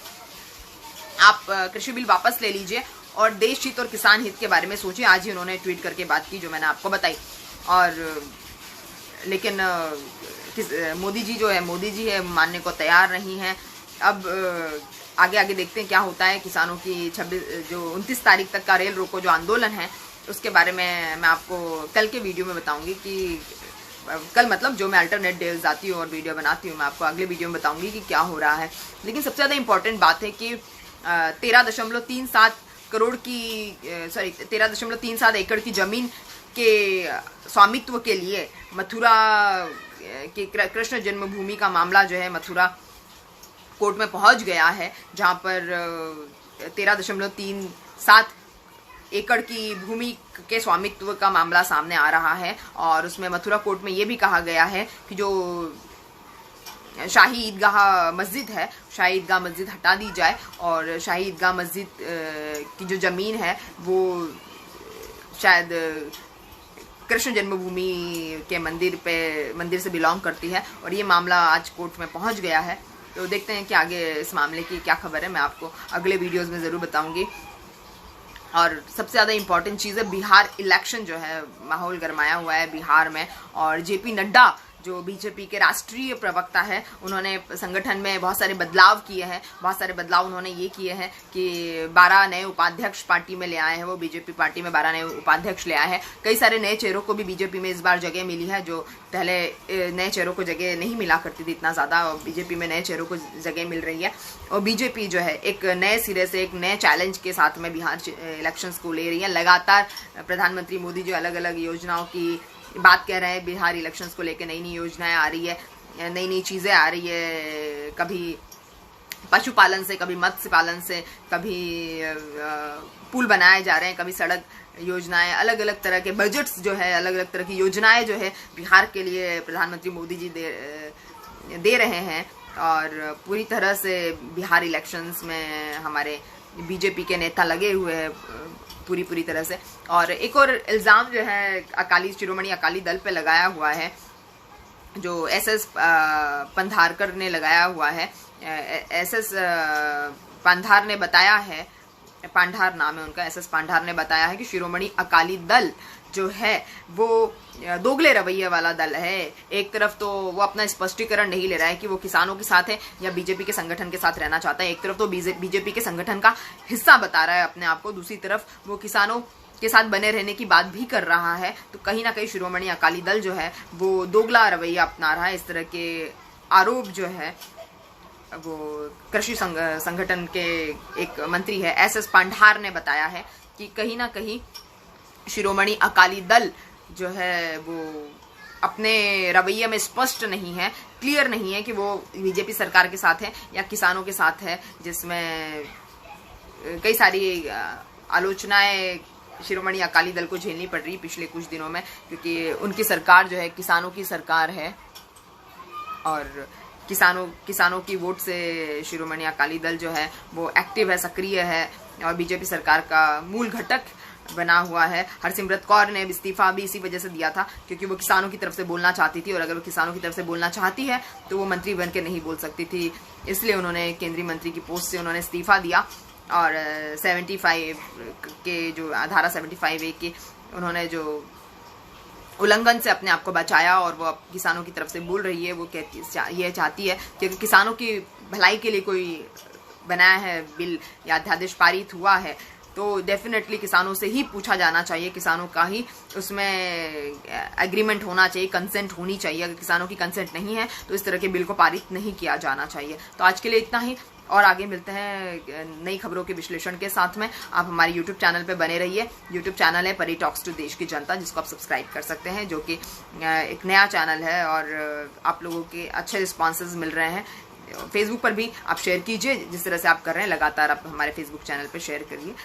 आप कृषि बिल वापस ले लीजिए और देश हित और किसान हित के बारे में सोचिए। आज ही उन्होंने ट्वीट करके बात की जो मैंने आपको बताई। और लेकिन मोदी जी है मानने को तैयार नहीं है। अब आगे आगे देखते हैं क्या होता है। किसानों की 29 तारीख तक का रेल रोको जो आंदोलन है उसके बारे में मैं आपको कल के वीडियो में बताऊंगी कि कल मतलब जो मैं अल्टरनेट डेज आती हूँ और वीडियो बनाती हूँ, मैं आपको अगले वीडियो में बताऊंगी कि क्या हो रहा है। लेकिन सबसे ज़्यादा इम्पोर्टेंट बात है कि 13.37 करोड़ की 13.37 एकड़ की जमीन के स्वामित्व के लिए मथुरा के कृष्ण जन्मभूमि का मामला जो है मथुरा कोर्ट में पहुंच गया है, जहां पर 13.37 एकड़ की भूमि के स्वामित्व का मामला सामने आ रहा है। और उसमें मथुरा कोर्ट में ये भी कहा गया है कि जो शाही ईदगाह मस्जिद है, शाही ईदगाह मस्जिद हटा दी जाए और शाही ईदगाह मस्जिद की जो ज़मीन है वो शायद कृष्ण जन्मभूमि के मंदिर से बिलोंग करती है। और ये मामला आज कोर्ट में पहुंच गया है। तो देखते हैं कि आगे इस मामले की क्या खबर है, मैं आपको अगले वीडियोस में ज़रूर बताऊंगी। और सबसे ज़्यादा इम्पॉर्टेंट चीज़ है बिहार इलेक्शन जो है, माहौल गरमाया हुआ है बिहार में। और जेपी नड्डा जो बीजेपी के राष्ट्रीय प्रवक्ता है, उन्होंने संगठन में बहुत सारे बदलाव किए हैं। बहुत सारे बदलाव उन्होंने ये किए हैं कि 12 नए उपाध्यक्ष पार्टी में ले आए हैं। वो बीजेपी पार्टी में 12 नए उपाध्यक्ष ले आए हैं। कई सारे नए चेहरों को भी बीजेपी में इस बार जगह मिली है, जो पहले नए चेहरों को जगह नहीं मिला करती थी इतना ज़्यादा। और बीजेपी में नए चेहरों को जगह मिल रही है। और बीजेपी जो है एक नए सिरे से, एक नए चैलेंज के साथ में बिहार इलेक्शंस को ले रही है। लगातार प्रधानमंत्री मोदी जो अलग अलग योजनाओं की बात कह रहे हैं, बिहार इलेक्शंस को लेकर नई नई योजनाएं आ रही है, नई नई चीज़ें आ रही है। कभी पशुपालन से, कभी मत्स्य पालन से, कभी पुल बनाए जा रहे हैं, कभी सड़क योजनाएं, अलग अलग तरह के बजट्स जो है, अलग अलग तरह की योजनाएं जो है बिहार के लिए प्रधानमंत्री मोदी जी दे रहे हैं। और पूरी तरह से बिहार इलेक्शंस में हमारे बीजेपी के नेता लगे हुए हैं पूरी तरह से। और एक और इल्ज़ाम जो है शिरोमणि अकाली दल पे लगाया हुआ है, जो एसएस पंधारकर ने लगाया हुआ है। एसएस पंधार ने बताया है, पांधार नाम है उनका, एसएस पांधार ने बताया है कि शिरोमणि अकाली दल जो है वो दोगले रवैये वाला दल है। एक तरफ तो वो अपना स्पष्टीकरण नहीं ले रहा है कि वो किसानों के साथ है या बीजेपी के संगठन के साथ रहना चाहता है। एक तरफ तो बीजेपी के संगठन का हिस्सा बता रहा है अपने आप को, दूसरी तरफ वो किसानों के साथ बने रहने की बात भी कर रहा है। तो कहीं ना कहीं शिरोमणि अकाली दल जो है वो दोगला रवैया अपना रहा है। इस तरह के आरोप जो है वो कृषि संगठन के एक मंत्री है एसएस पांधार ने बताया है कि कहीं ना कहीं शिरोमणि अकाली दल जो है वो अपने रवैये में स्पष्ट नहीं है, क्लियर नहीं है कि वो बीजेपी सरकार के साथ है या किसानों के साथ है, जिसमें कई सारी आलोचनाएं शिरोमणि अकाली दल को झेलनी पड़ रही पिछले कुछ दिनों में, क्योंकि उनकी सरकार जो है किसानों की सरकार है और किसानों की वोट से शिरोमणि अकाली दल जो है वो एक्टिव है, सक्रिय है और बीजेपी सरकार का मूल घटक बना हुआ है। हरसिमरत कौर ने इस्तीफा भी इसी वजह से दिया था, क्योंकि वो किसानों की तरफ से बोलना चाहती थी और अगर वो किसानों की तरफ से बोलना चाहती है तो वो मंत्री बन के नहीं बोल सकती थी, इसलिए उन्होंने केंद्रीय मंत्री की पोस्ट से उन्होंने इस्तीफा दिया। और 75 के जो धारा 75A के उन्होंने जो उल्लंघन से अपने आप को बचाया और वो अब किसानों की तरफ से बोल रही है। वो ये चाहती है कि किसानों की भलाई के लिए कोई बनाया है बिल या अध्यादेश पारित हुआ है तो डेफिनेटली किसानों से ही पूछा जाना चाहिए, किसानों का ही उसमें एग्रीमेंट होना चाहिए, कंसेंट होनी चाहिए। अगर किसानों की कंसेंट नहीं है तो इस तरह के बिल को पारित नहीं किया जाना चाहिए। तो आज के लिए इतना ही और आगे मिलते हैं नई खबरों के विश्लेषण के साथ में। आप हमारे YouTube चैनल पे बने रहिए। YouTube चैनल है परी टॉक्स टू देश की जनता, जिसको आप सब्सक्राइब कर सकते हैं, जो कि एक नया चैनल है और आप लोगों के अच्छे रिस्पॉन्सेज मिल रहे हैं। फेसबुक पर भी आप शेयर कीजिए, जिस तरह से आप कर रहे हैं लगातार आप हमारे फेसबुक चैनल पर शेयर करिए।